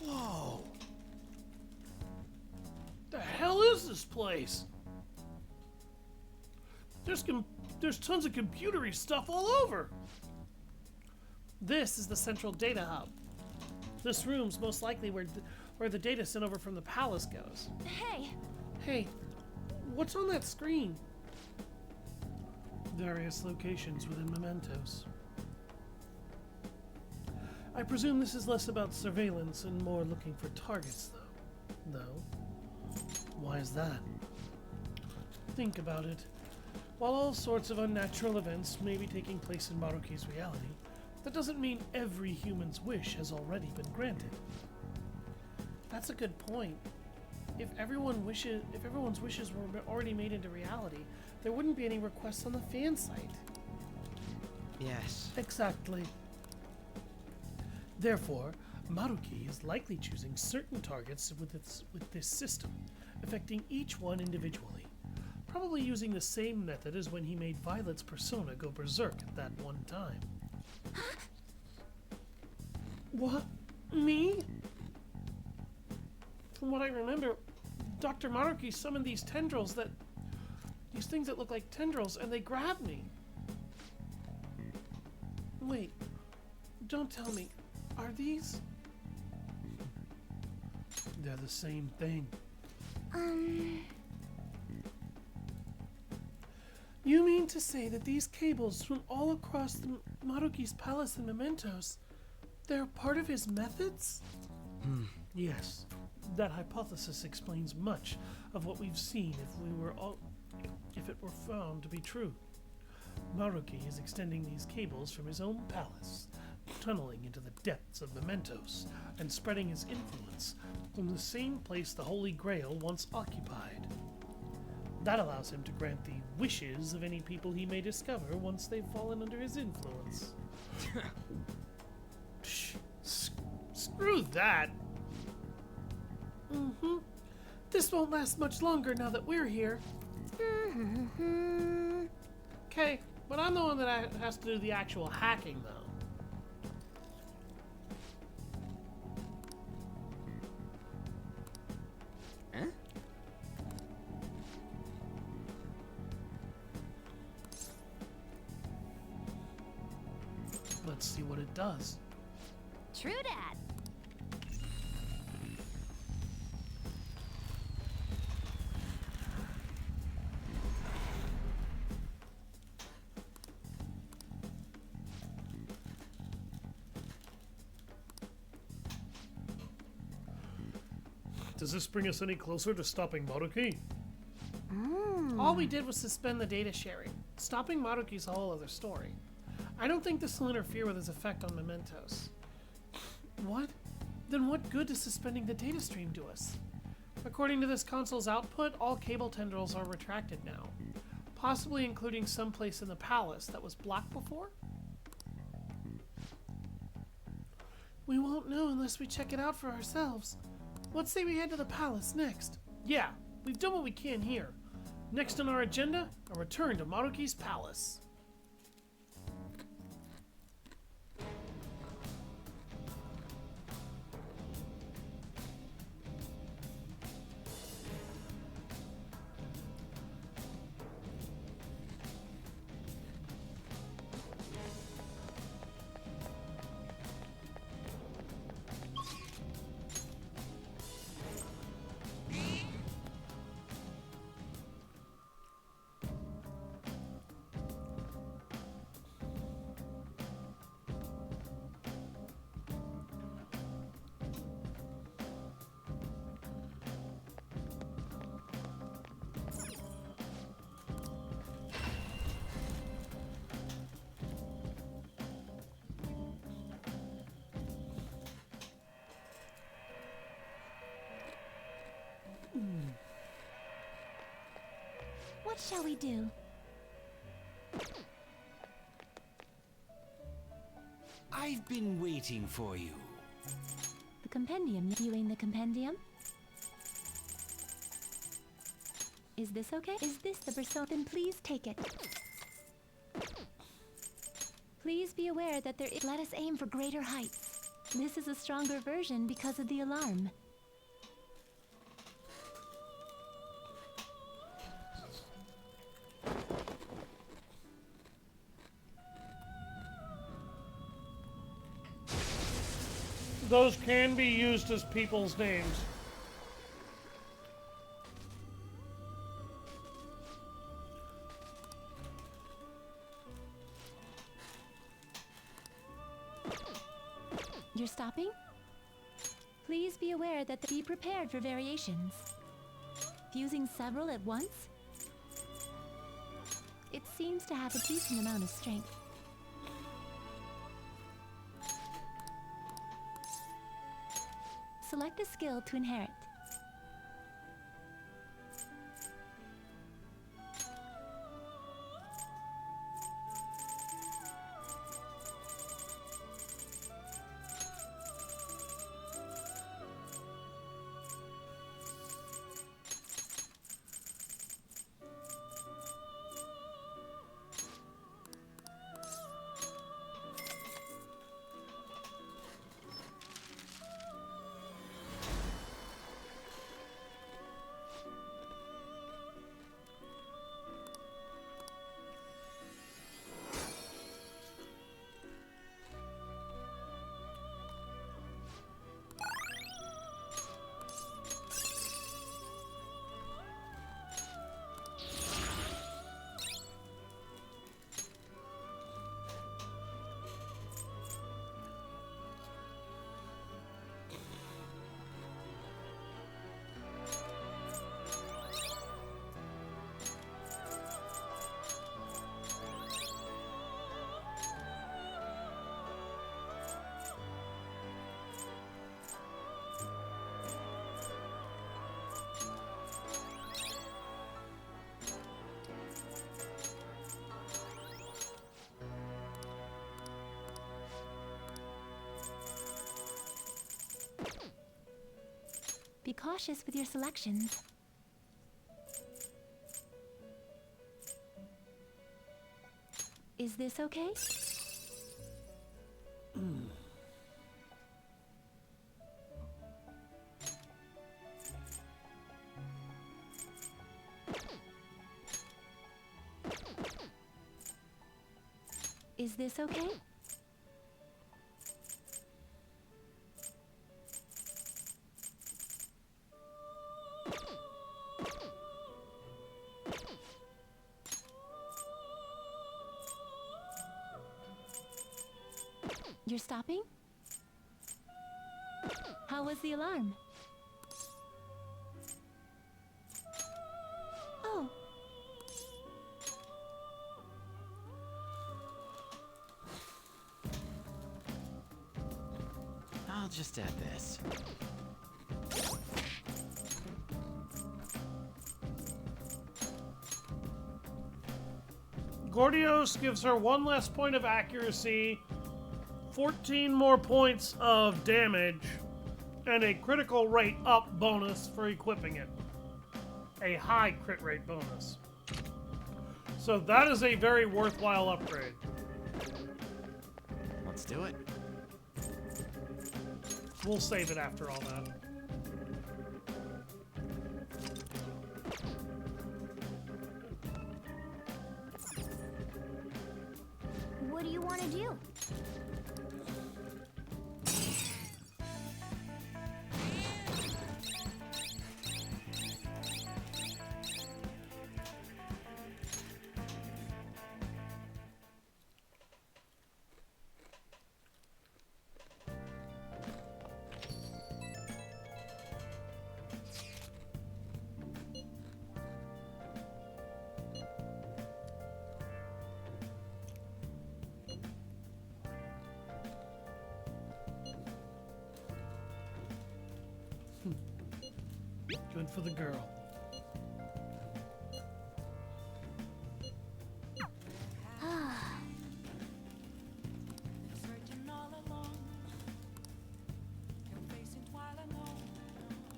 Whoa. The hell is this place? There's tons of computery stuff all over. This is the central data hub. This room's most likely where the data sent over from the palace goes. Hey, Hey, what's on that screen? Various locations within Mementos. I presume this is less about surveillance and more looking for targets, though. No? Why is that? Think about it. While all sorts of unnatural events may be taking place in Maruki's reality, that doesn't mean every human's wish has already been granted. That's a good point. If everyone's wishes were already made into reality, there wouldn't be any requests on the fan site. Yes. Exactly. Therefore, Maruki is likely choosing certain targets with this system, affecting each one individually, probably using the same method as when he made Violet's persona go berserk at that one time. What? Me? From what I remember, Dr. Maruki summoned these things that look like tendrils, and they grabbed me. Wait, don't tell me. Are these? They're the same thing. You mean to say that these cables from all across Maruki's palace and Mementos, they're part of his methods? Yes. That hypothesis explains much of what we've seen if it were found to be true. Maruki is extending these cables from his own palace, tunneling into the depths of Mementos, and spreading his influence from the same place the Holy Grail once occupied. That allows him to grant the wishes of any people he may discover once they've fallen under his influence. Screw that! This won't last much longer now that we're here. Okay, but I'm the one that has to do the actual hacking, though. Huh? Let's see what it does. true dat. Does this bring us any closer to stopping Maruki? All we did was suspend the data sharing. Stopping Maruki's a whole other story. I don't think this will interfere with his effect on Mementos. What? Then what good is suspending the data stream do us? According to this console's output, all cable tendrils are retracted now, possibly including some place in the palace that was blocked before? We won't know unless we check it out for ourselves. Let's say we head to the palace next. Yeah, we've done what we can here. Next on our agenda, a return to Maruki's palace. What shall we do? I've been waiting for you. The compendium. Viewing the compendium? Is this okay? Is this the persona? Then please take it. Please be aware that there is... Let us aim for greater heights. This is a stronger version because of the alarm. Those can be used as people's names. You're stopping? Please be aware that be prepared for variations. Fusing several at once? It seems to have a decent amount of strength. Select a skill to inherit. Be cautious with your selections. Is this okay? Is this okay? You're stopping? How was the alarm? Oh. I'll just add this. Gordios gives her one less point of accuracy, 14 more points of damage, and a critical rate up bonus for equipping it. A high crit rate bonus. So that is a very worthwhile upgrade. Let's do it. We'll save it after all that. What do you want to do? Good for the girl.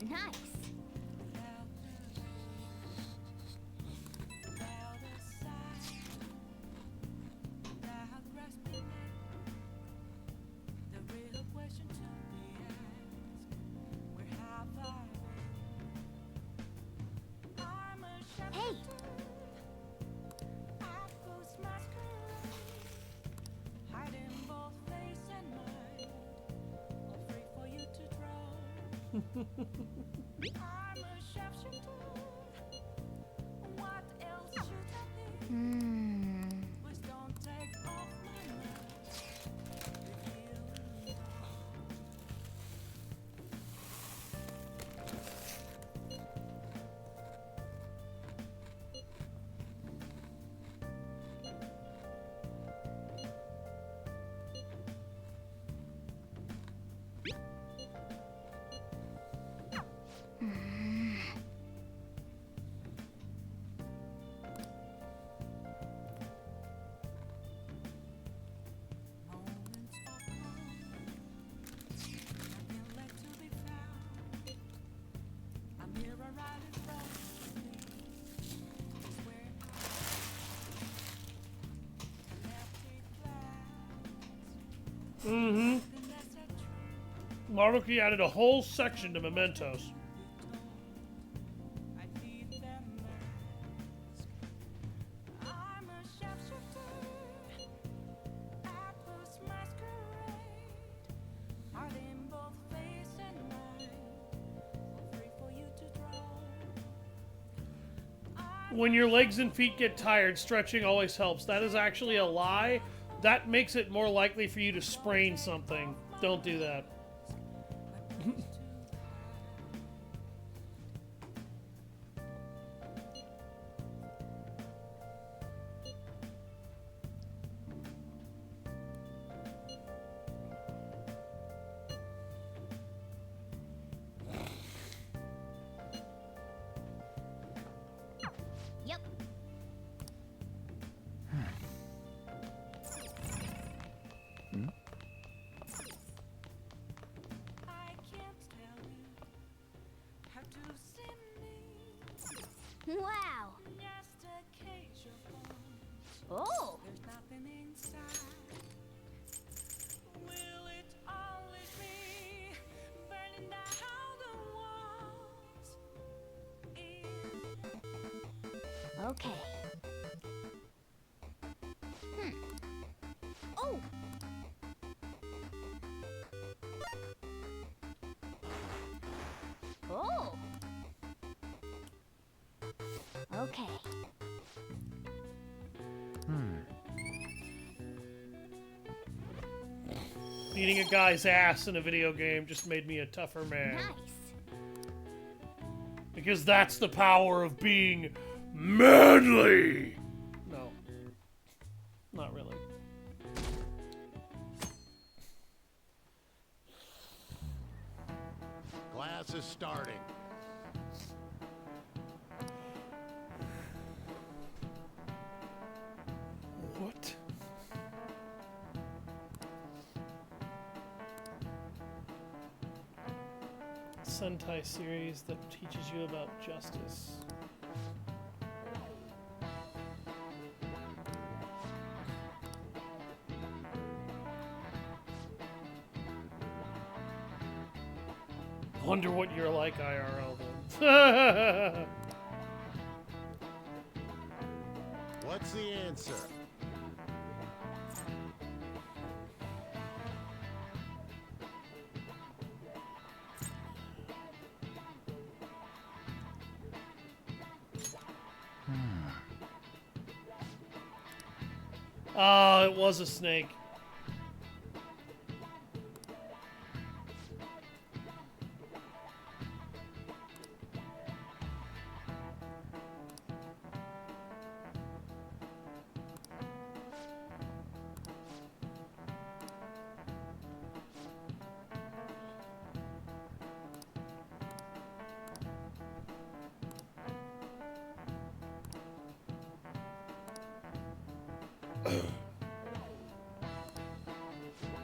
Nice. Hey. Mm-hmm. Maruki added a whole section to Mementos. When your legs and feet get tired, stretching always helps. That is actually a lie. That makes it more likely for you to sprain something. Don't do that. Yep. Wow. Oh. Okay. Oh. Oh. Okay. Beating a guy's ass in a video game just made me a tougher man. Nice. Because that's the power of being manly! No. Not really. Class is starting. What? Sentai series that teaches you about justice. Wonder what you're like IRL then. What's the answer? Oh, it was a snake.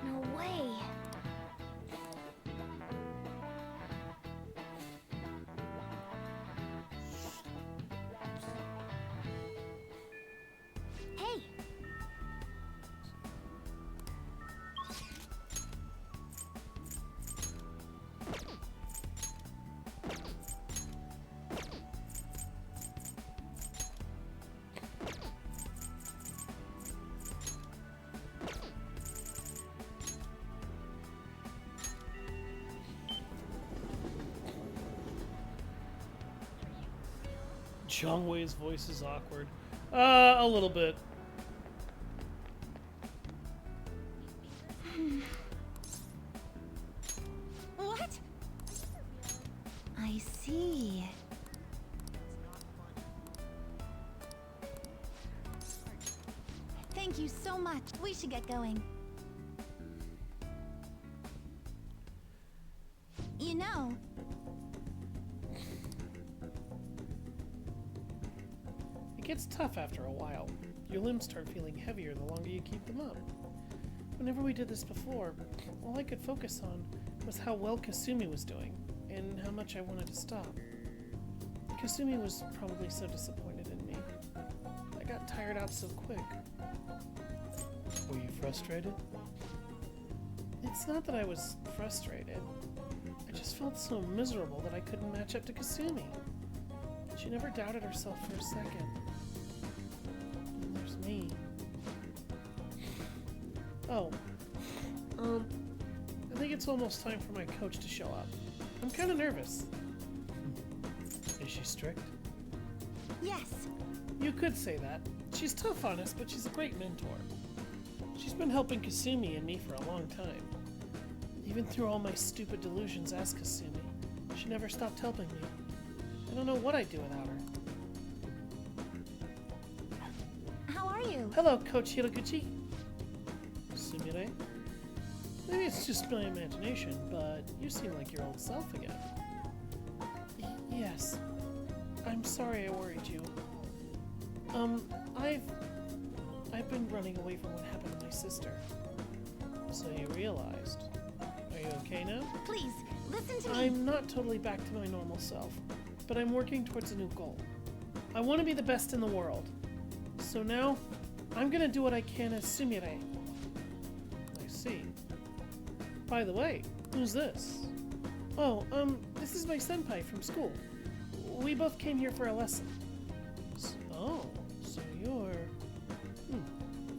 No way. Hey. Chongwei's voice is awkward. A little bit. What? I see. Thank you so much. We should get going. You know, It gets tough after a while. Your limbs start feeling heavier the longer you keep them up. Whenever we did this before, all I could focus on was how well Kasumi was doing, and how much I wanted to stop. Kasumi was probably so disappointed in me. I got tired out so quick. Were you frustrated? It's not that I was frustrated. I just felt so miserable that I couldn't match up to Kasumi. She never doubted herself for a second. And there's me. Oh. I think it's almost time for my coach to show up. I'm kind of nervous. Is she strict? yes. You could say that. She's tough on us, but she's a great mentor. She's been helping Kasumi and me for a long time. Even through all my stupid delusions as Kasumi, she never stopped helping me. I don't know what I'd do without her. How are you? Hello, Coach Hiraguchi. Sumire? Maybe it's just my imagination, but you seem like your old self again. Yes. I'm sorry I worried you. I've been running away from what happened to my sister. So you realized. Are you okay now? Please, listen to me. I'm not totally back to my normal self, but I'm working towards a new goal. I want to be the best in the world. So now, I'm gonna do what I can as Sumire. I see. By the way, who's this? Oh, this is my senpai from school. We both came here for a lesson. Oh, so you're...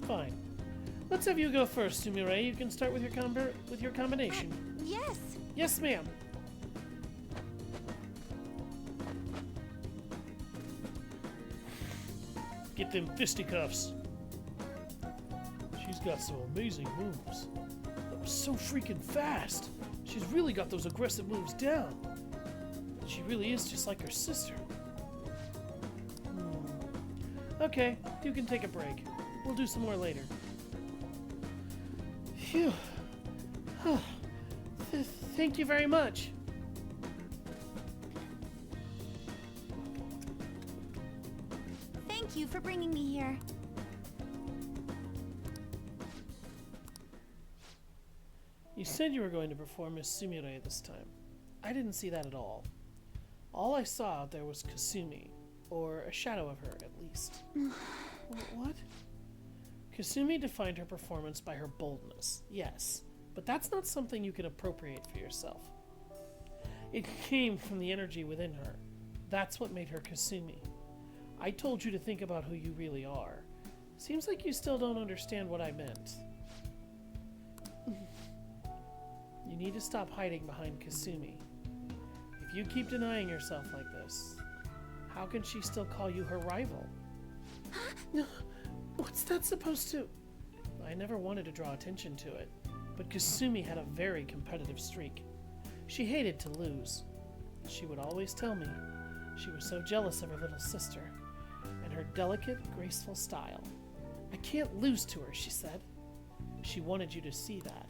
fine. Let's have you go first, Sumire. You can start with your combination. Yes. Yes, ma'am. Get them fisticuffs. She's got some amazing moves. That was so freaking fast. She's really got those aggressive moves down. She really is just like her sister. Okay, you can take a break. We'll do some more later. Phew. Thank you very much. Thank you for bringing me here. You said you were going to perform as Sumire this time. I didn't see that at all. All I saw out there was Kasumi, or a shadow of her, at least. What? Kasumi defined her performance by her boldness, yes, but that's not something you can appropriate for yourself. It came from the energy within her. That's what made her Kasumi. I told you to think about who you really are. Seems like you still don't understand what I meant. You need to stop hiding behind Kasumi. If you keep denying yourself like this, how can she still call you her rival? What's that supposed to... I never wanted to draw attention to it, but Kasumi had a very competitive streak. She hated to lose. She would always tell me she was so jealous of her little sister and her delicate, graceful style. I can't lose to her, she said. She wanted you to see that.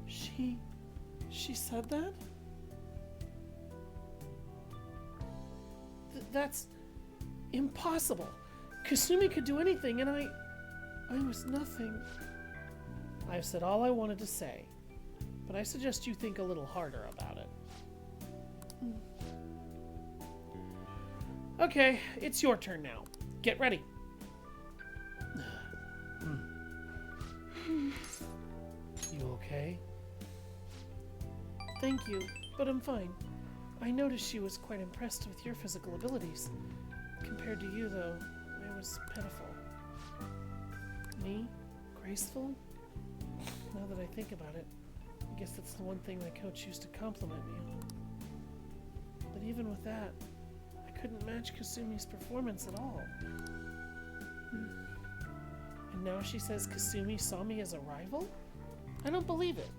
She said that? That's impossible. Kasumi could do anything, and I was nothing. I've said all I wanted to say, but I suggest you think a little harder about it. Okay, it's your turn now. Get ready. You okay? Thank you, but I'm fine. I noticed she was quite impressed with your physical abilities. Compared to you, though, it was pitiful. Me? Graceful? Now that I think about it, I guess that's the one thing my coach used to compliment me on. But even with that, I couldn't match Kasumi's performance at all. And now she says Kasumi saw me as a rival? I don't believe it.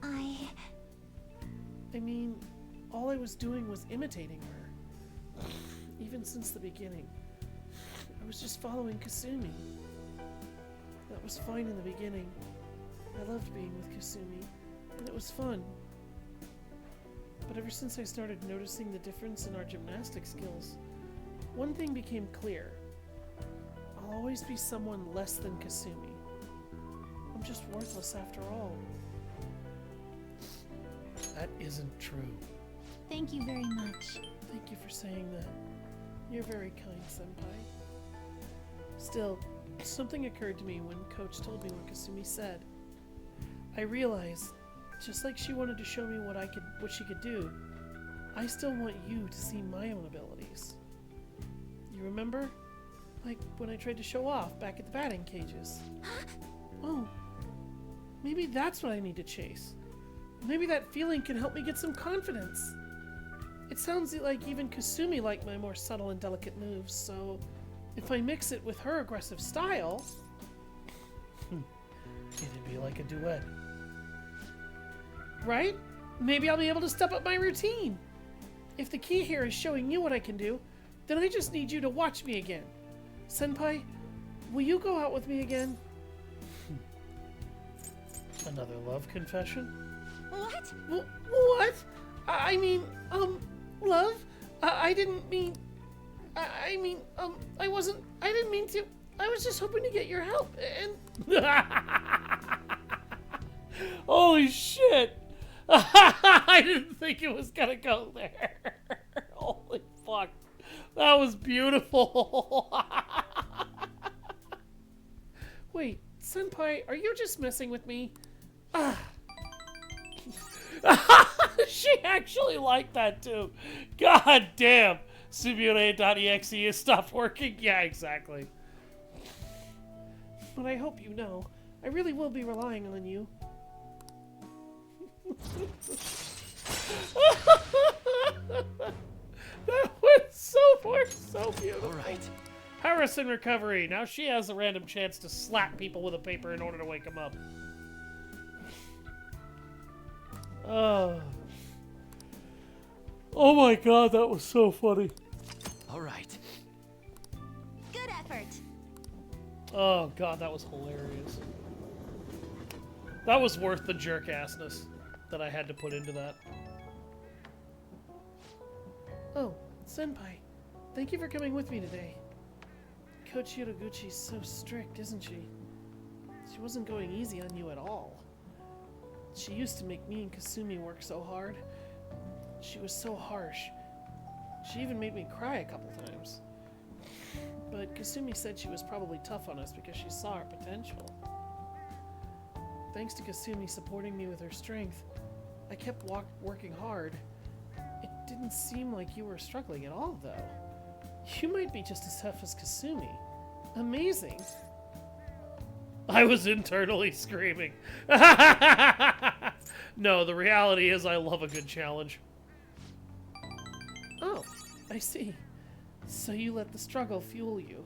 I mean, all I was doing was imitating her. Even since the beginning. I was just following Kasumi. That was fine in the beginning. I loved being with Kasumi, and it was fun. But ever since I started noticing the difference in our gymnastic skills, one thing became clear. I'll always be someone less than Kasumi. I'm just worthless after all. That isn't true. Thank you very much. Thank you for saying that. You're very kind, Senpai. Still, something occurred to me when Coach told me what Kasumi said. I realized, just like she wanted to show me what she could do, I still want you to see my own abilities. You remember? Like when I tried to show off back at the batting cages. Oh, maybe that's what I need to chase. Maybe that feeling can help me get some confidence. It sounds like even Kasumi liked my more subtle and delicate moves, so if I mix it with her aggressive style, it'd be like a duet. Right? Maybe I'll be able to step up my routine. If the key here is showing you what I can do, then I just need you to watch me again. Senpai, will you go out with me again? Another love confession? What? What? I mean, love? I didn't mean... I didn't mean to... I was just hoping to get your help, and... Holy shit! I didn't think it was gonna go there. Holy fuck. That was beautiful. Wait, Senpai, are you just messing with me? She actually liked that too. God damn. Simulate.exe has stopped working. Yeah, exactly. But I hope you know, I really will be relying on you. That was so beautiful. All right. Harrison recovery. Now she has a random chance to slap people with a paper in order to wake them up. Oh my god, that was so funny. All right. Good effort. Oh god, that was hilarious. That was worth the jerk-assness that I had to put into that. Oh, Senpai, thank you for coming with me today. Coach Yoroguchi's so strict, isn't she? She wasn't going easy on you at all. She used to make me and Kasumi work so hard. She was so harsh. She even made me cry a couple times. But Kasumi said she was probably tough on us because she saw our potential. Thanks to Kasumi supporting me with her strength, I kept working hard. It didn't seem like you were struggling at all, though. You might be just as tough as Kasumi. Amazing. I was internally screaming. No, the reality is I love a good challenge. Oh, I see. So you let the struggle fuel you.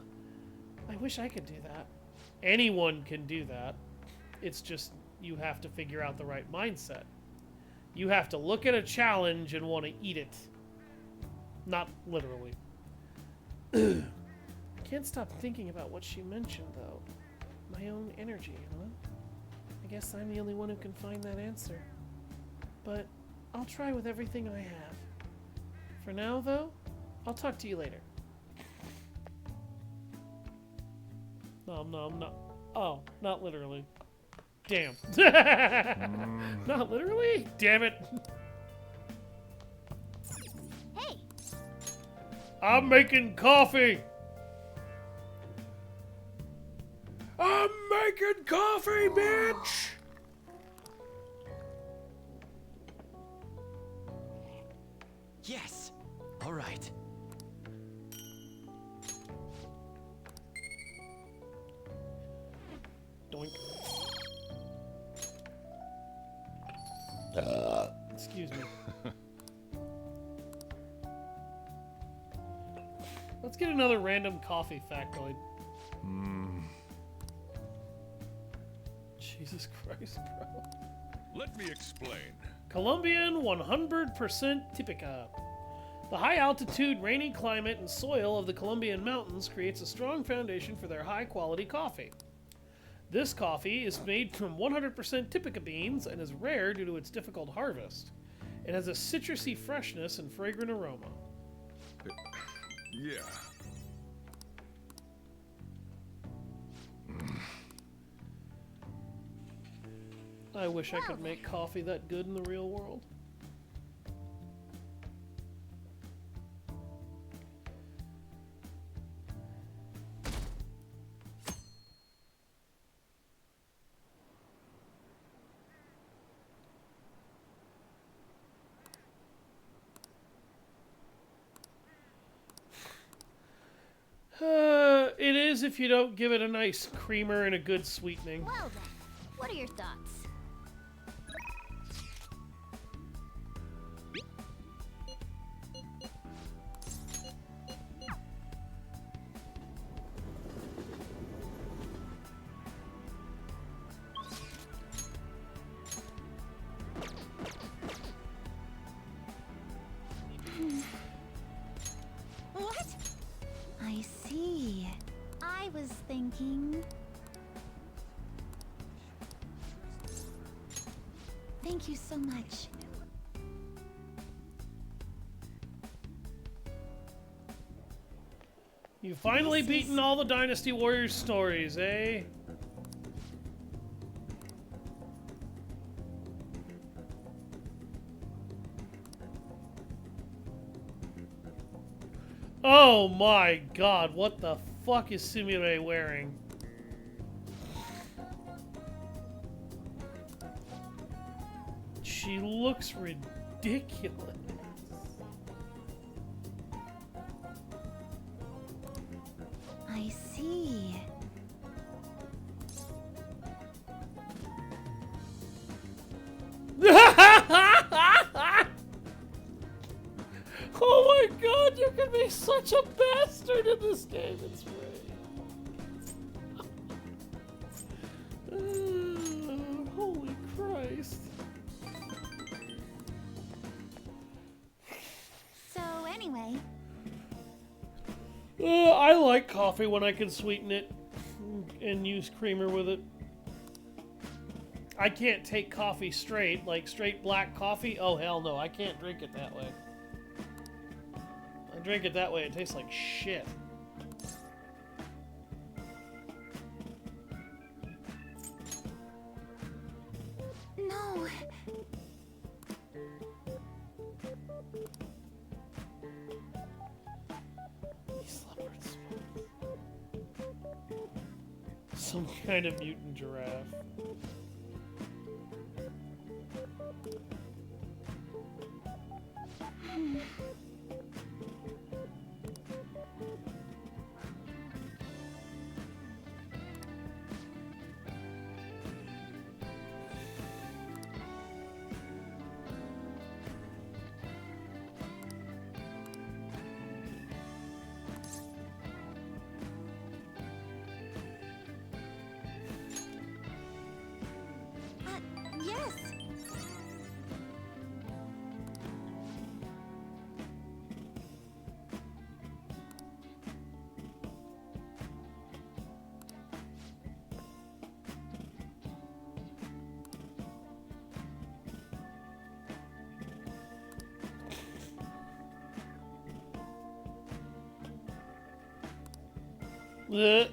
I wish I could do that. Anyone can do that. It's just you have to figure out the right mindset. You have to look at a challenge and want to eat it. Not literally. I can't stop thinking about what she mentioned, though. My own energy, huh? I guess I'm the only one who can find that answer. But I'll try with everything I have. For now, though, I'll talk to you later. No, not. Oh, not literally. Damn. Not literally? Damn it. Hey! I'm making coffee! I'm making coffee, bitch! Yes! Alright. Doink. Excuse me. Let's get another random coffee factoid. Jesus Christ, bro. Let me explain. Colombian 100% Typica. The high-altitude, rainy climate and soil of the Colombian mountains creates a strong foundation for their high-quality coffee. This coffee is made from 100% Typica beans and is rare due to its difficult harvest. It has a citrusy freshness and fragrant aroma. Yeah. I wish I could make coffee that good in the real world. It is if you don't give it a nice creamer and a good sweetening. Well then, what are your thoughts? What? I see. I was thinking... Thank you so much. You've finally beaten all the Dynasty Warriors stories, eh? Oh my god, what the fuck is Sumire wearing? She looks ridiculous. I see. Oh my god, you can be such a bastard in this game, it's great. Holy Christ. So anyway, I like coffee when I can sweeten it and use creamer with it. I can't take coffee straight, like straight black coffee. Oh hell no, I can't drink it that way. I drink it that way, it tastes like shit. no. Some kind of mutant giraffe. Yes. Blech.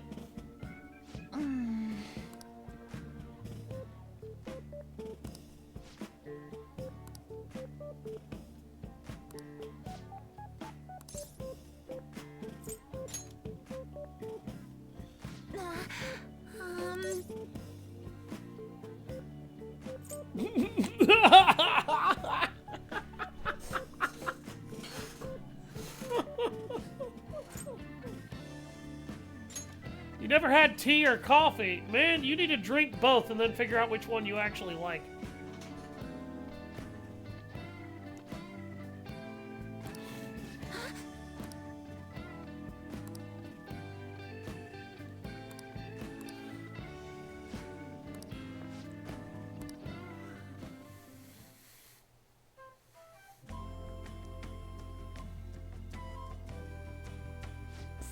You never had tea or coffee? Man, you need to drink both and then figure out which one you actually like.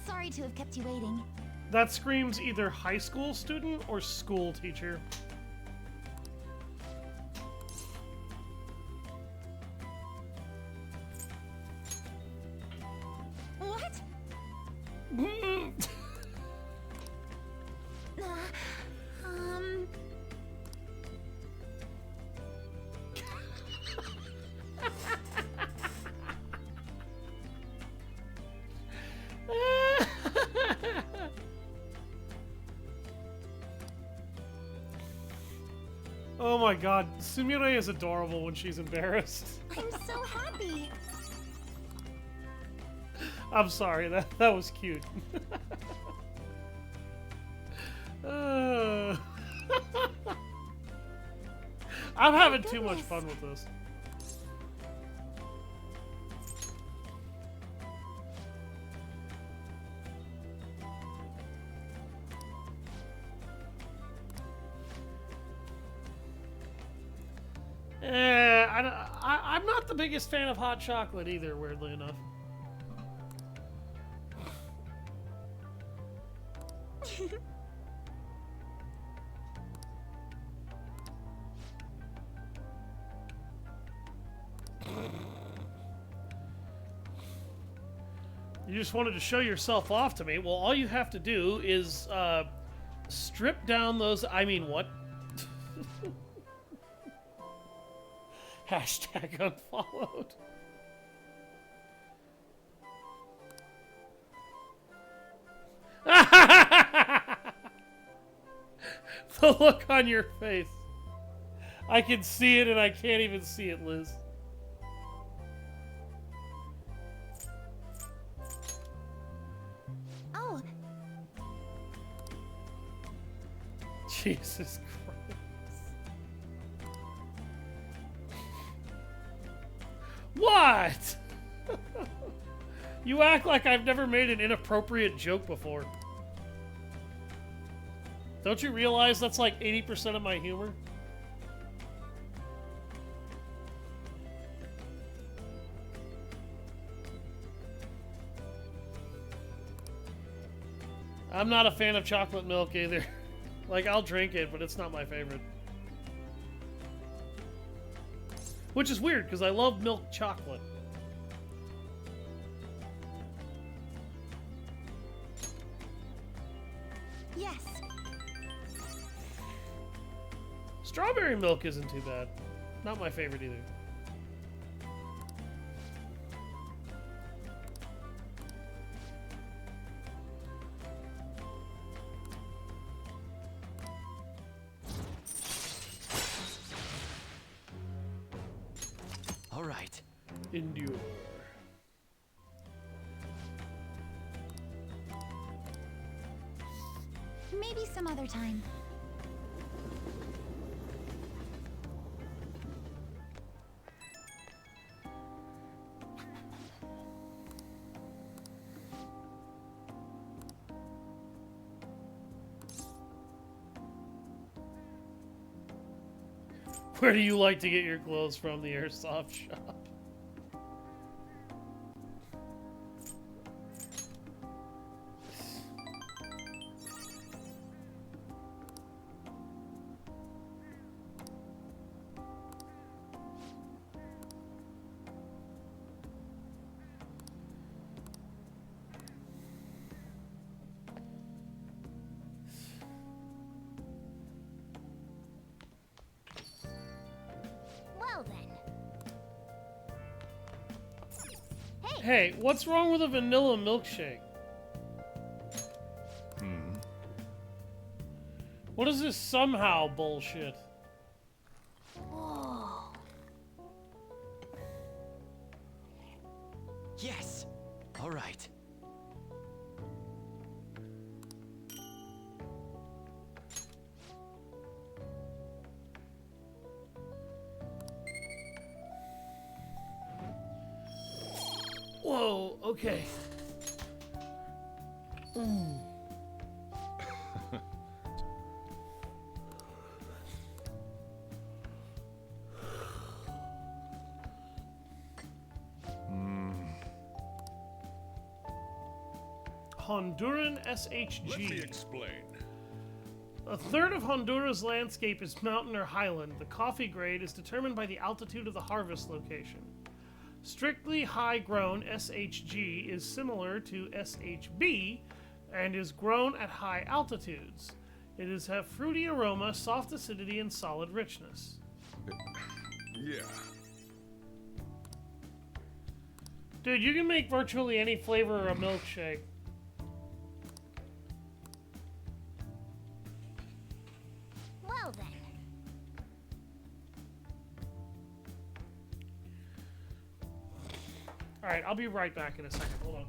Sorry to have kept you waiting. That screams either high school student or school teacher. What? Um. Oh my god, Sumire is adorable when she's embarrassed. I'm so happy. I'm sorry, that was cute. I'm having too much fun with this. I'm not the biggest fan of hot chocolate either, weirdly enough. You just wanted to show yourself off to me. Well, all you have to do is strip down those... I mean, what? Hashtag unfollowed. The look on your face. I can see it and I can't even see it, Liz. Oh. Jesus Christ. What? You act like I've never made an inappropriate joke before. Don't you realize that's like 80% of my humor? I'm not a fan of chocolate milk either. Like, I'll drink it, but it's not my favorite. Which is weird, because I love milk chocolate. Yes. Strawberry milk isn't too bad. Not my favorite either. All right. Endure. Maybe some other time. Where do you like to get your clothes from? The airsoft shop. Well then. Hey, what's wrong with a vanilla milkshake? What is this somehow bullshit? Whoa. Yes. All right. Whoa, okay. Honduran SHG. Let me explain. A third of Honduras' landscape is mountain or highland. The coffee grade is determined by the altitude of the harvest location. Strictly high-grown SHG is similar to SHB and is grown at high altitudes. It is have fruity aroma, soft acidity, and solid richness. Yeah. Dude, you can make virtually any flavor of a milkshake. Well then. Alright, I'll be right back in a second. Hold on.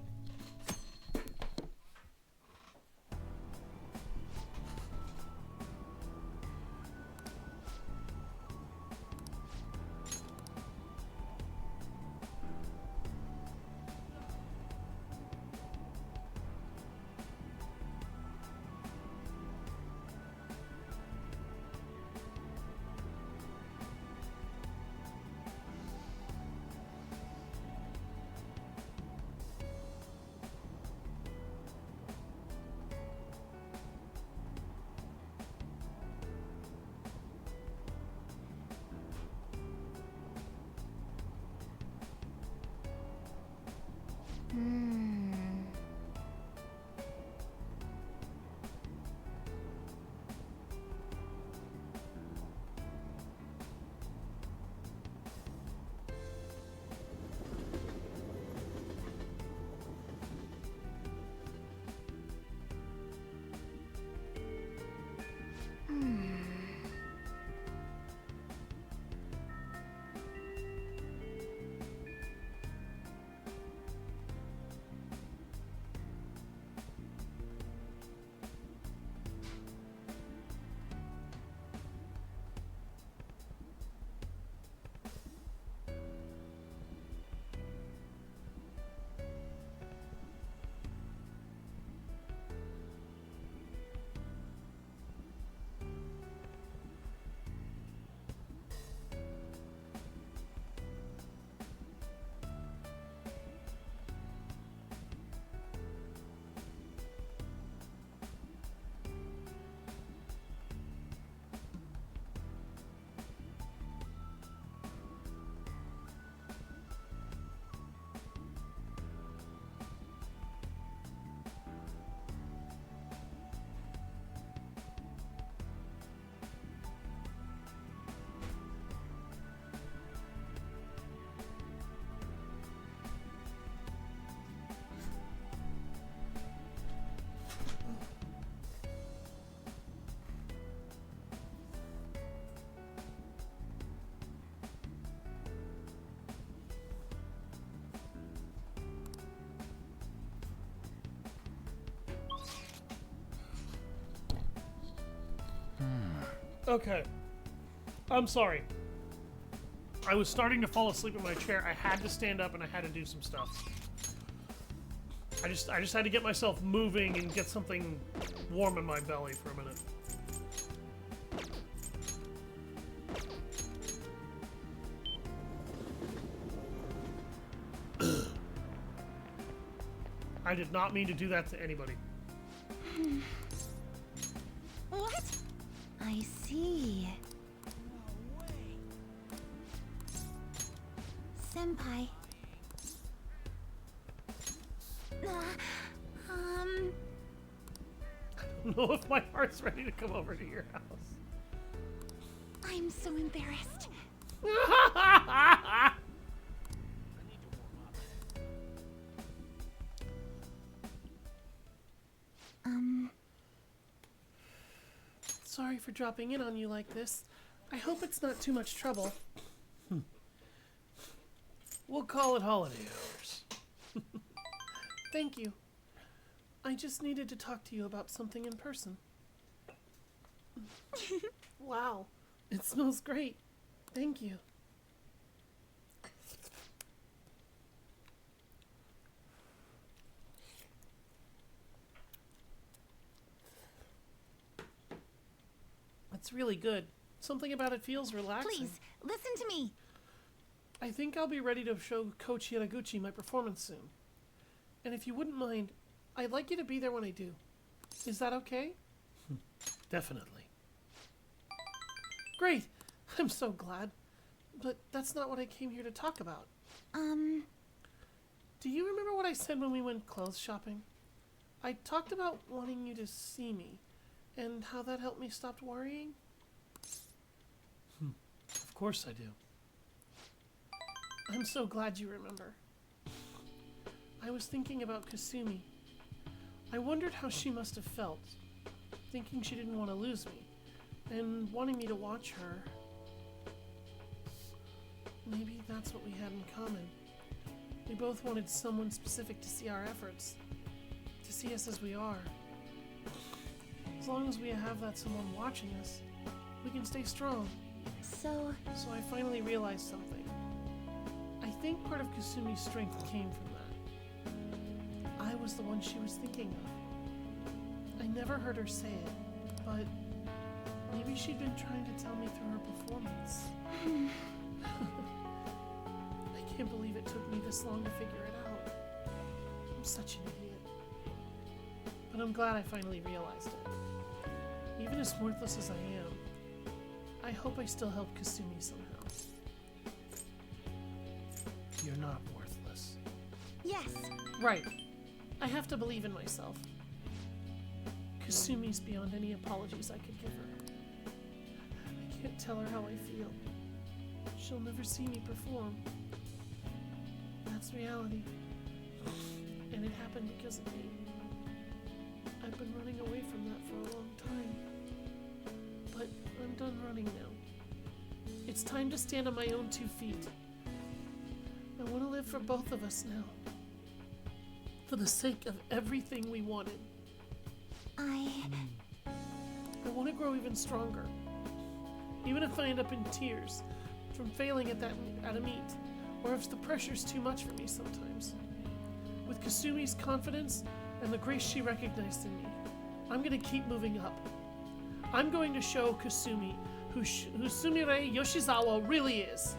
Okay. I'm sorry. I was starting to fall asleep in my chair. I had to stand up and I had to do some stuff. I just had to get myself moving and get something warm in my belly for a minute. I did not mean to do that to anybody. What? I see. Senpai. I don't know if my heart's ready to come over to your house. I'm so embarrassed. Sorry for dropping in on you like this. I hope it's not too much trouble. We'll call it holiday hours. Thank you. I just needed to talk to you about something in person. Wow, it smells great. Thank you. It's really good. Something about it feels relaxing. Please, listen to me. I think I'll be ready to show Coach Hiraguchi my performance soon. And if you wouldn't mind, I'd like you to be there when I do. Is that okay? Definitely. Great! I'm so glad. But that's not what I came here to talk about. Do you remember what I said when we went clothes shopping? I talked about wanting you to see me, and how that helped me stop worrying? Of course I do. I'm so glad you remember. I was thinking about Kasumi. I wondered how she must have felt, thinking she didn't want to lose me, and wanting me to watch her. Maybe that's what we had in common. We both wanted someone specific to see our efforts, to see us as we are. As long as we have that someone watching us, we can stay strong. So I finally realized something. I think part of Kasumi's strength came from that. I was the one she was thinking of. I never heard her say it, but maybe she'd been trying to tell me through her performance. I can't believe it took me this long to figure it out. I'm such an idiot. But I'm glad I finally realized it. Even as worthless as I am, I hope I still help Kasumi somehow. You're not worthless. yes. Right. I have to believe in myself. Kasumi's beyond any apologies I could give her. I can't tell her how I feel. She'll never see me perform. That's reality. And it happened because of me. I've been running away from that for a long time. But I'm done running now. It's time to stand on my own 2 feet. I want to live for both of us now. For the sake of everything we wanted. I want to grow even stronger. Even if I end up in tears from failing at a meet, or if the pressure's too much for me sometimes. With Kasumi's confidence and the grace she recognized in me, I'm going to keep moving up. I'm going to show Kasumi who Sumire Yoshizawa really is.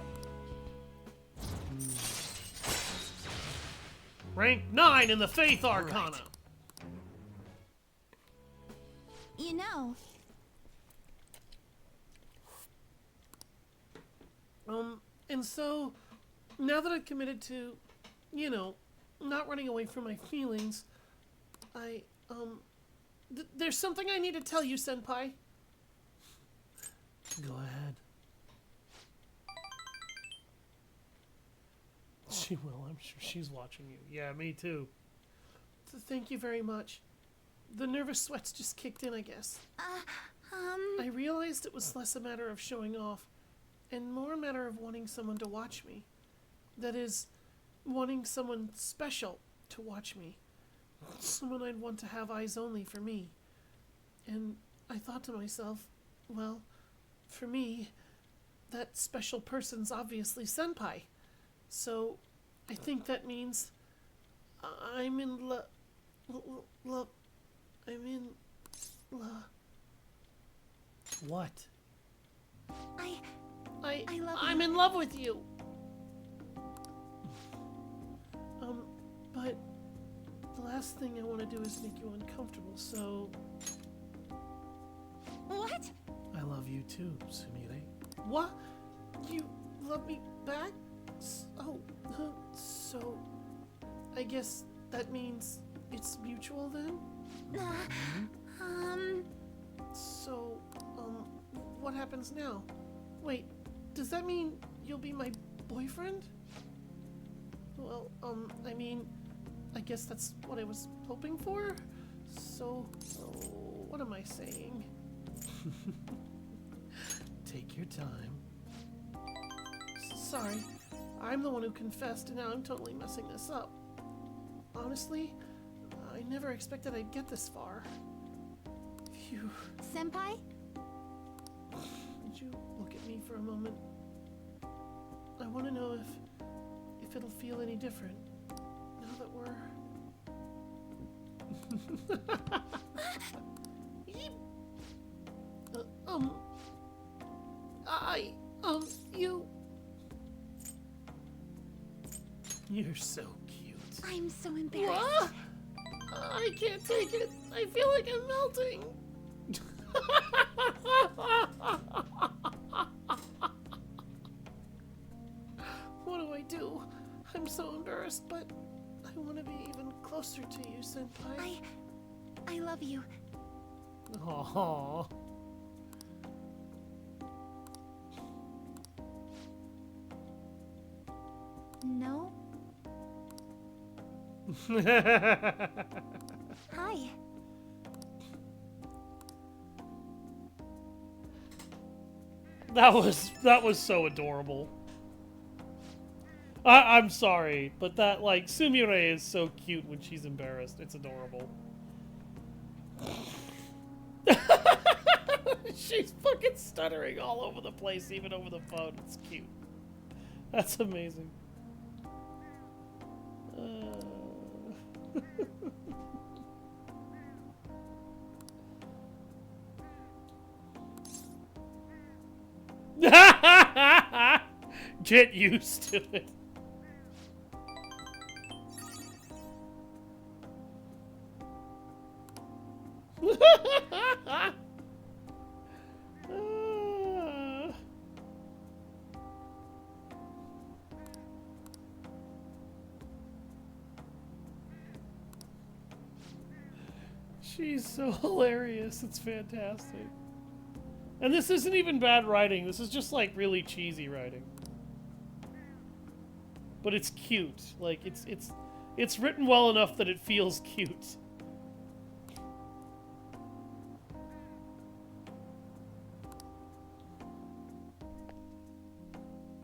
Rank 9 in the Faith Arcana. You know, And so, now that I've committed to, not running away from my feelings, there's something I need to tell you, Senpai. Go ahead. She will, I'm sure she's watching you. Yeah, me too. So thank you very much. The nervous sweats just kicked in, I guess. I realized it was less a matter of showing off, and more a matter of wanting someone to watch me. That is, wanting someone special to watch me. Someone I'd want to have eyes only for me. And I thought to myself, well, for me, that special person's obviously Senpai. So, I think that means I'm in love. I'm in love. What? I love you. I'm in love with you. But the last thing I want to do is make you uncomfortable, so What? I love you too, Sumire. What? You love me back? So I guess that means it's mutual then? So, what happens now? Wait, does that mean you'll be my boyfriend? Well, I mean, I guess that's what I was hoping for. So what am I saying? Take your time. Sorry, I'm the one who confessed, and now I'm totally messing this up. Honestly, I never expected I'd get this far. Phew. Senpai? Would you look at me for a moment? I want to know if it'll feel any different now that we're... you... You're so cute. I'm so embarrassed. What? I can't take it. I feel like I'm melting. What do I do? I'm so embarrassed, but I want to be even closer to you, Senpai. I love you. Aww. No? Hi. That was so adorable. I'm sorry, but that, like, Sumire is so cute when she's embarrassed. It's adorable. She's fucking stuttering all over the place, even over the phone. It's cute. That's amazing. Get used to it. She's so hilarious. It's fantastic. And this isn't even bad writing. This is just like really cheesy writing. But it's cute. Like it's written well enough that it feels cute.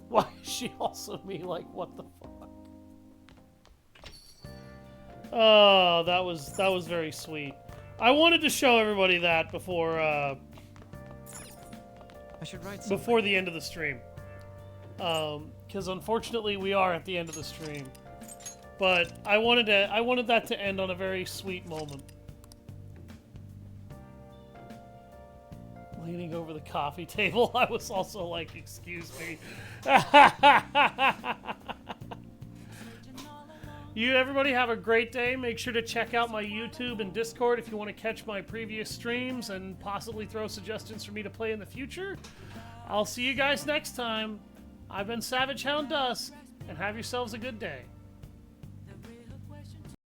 Why is she also me? Like, what the fuck? Oh, that was very sweet. I wanted to show everybody that before I should write something. before the end of the stream. Because unfortunately we are at the end of the stream. But I wanted that to end on a very sweet moment. Leaning over the coffee table, I was also like, excuse me. Everybody have a great day. Make sure to check out my YouTube and Discord if you want to catch my previous streams and possibly throw suggestions for me to play in the future. I'll see you guys next time. I've been Savage Hound Dusk, and have yourselves a good day.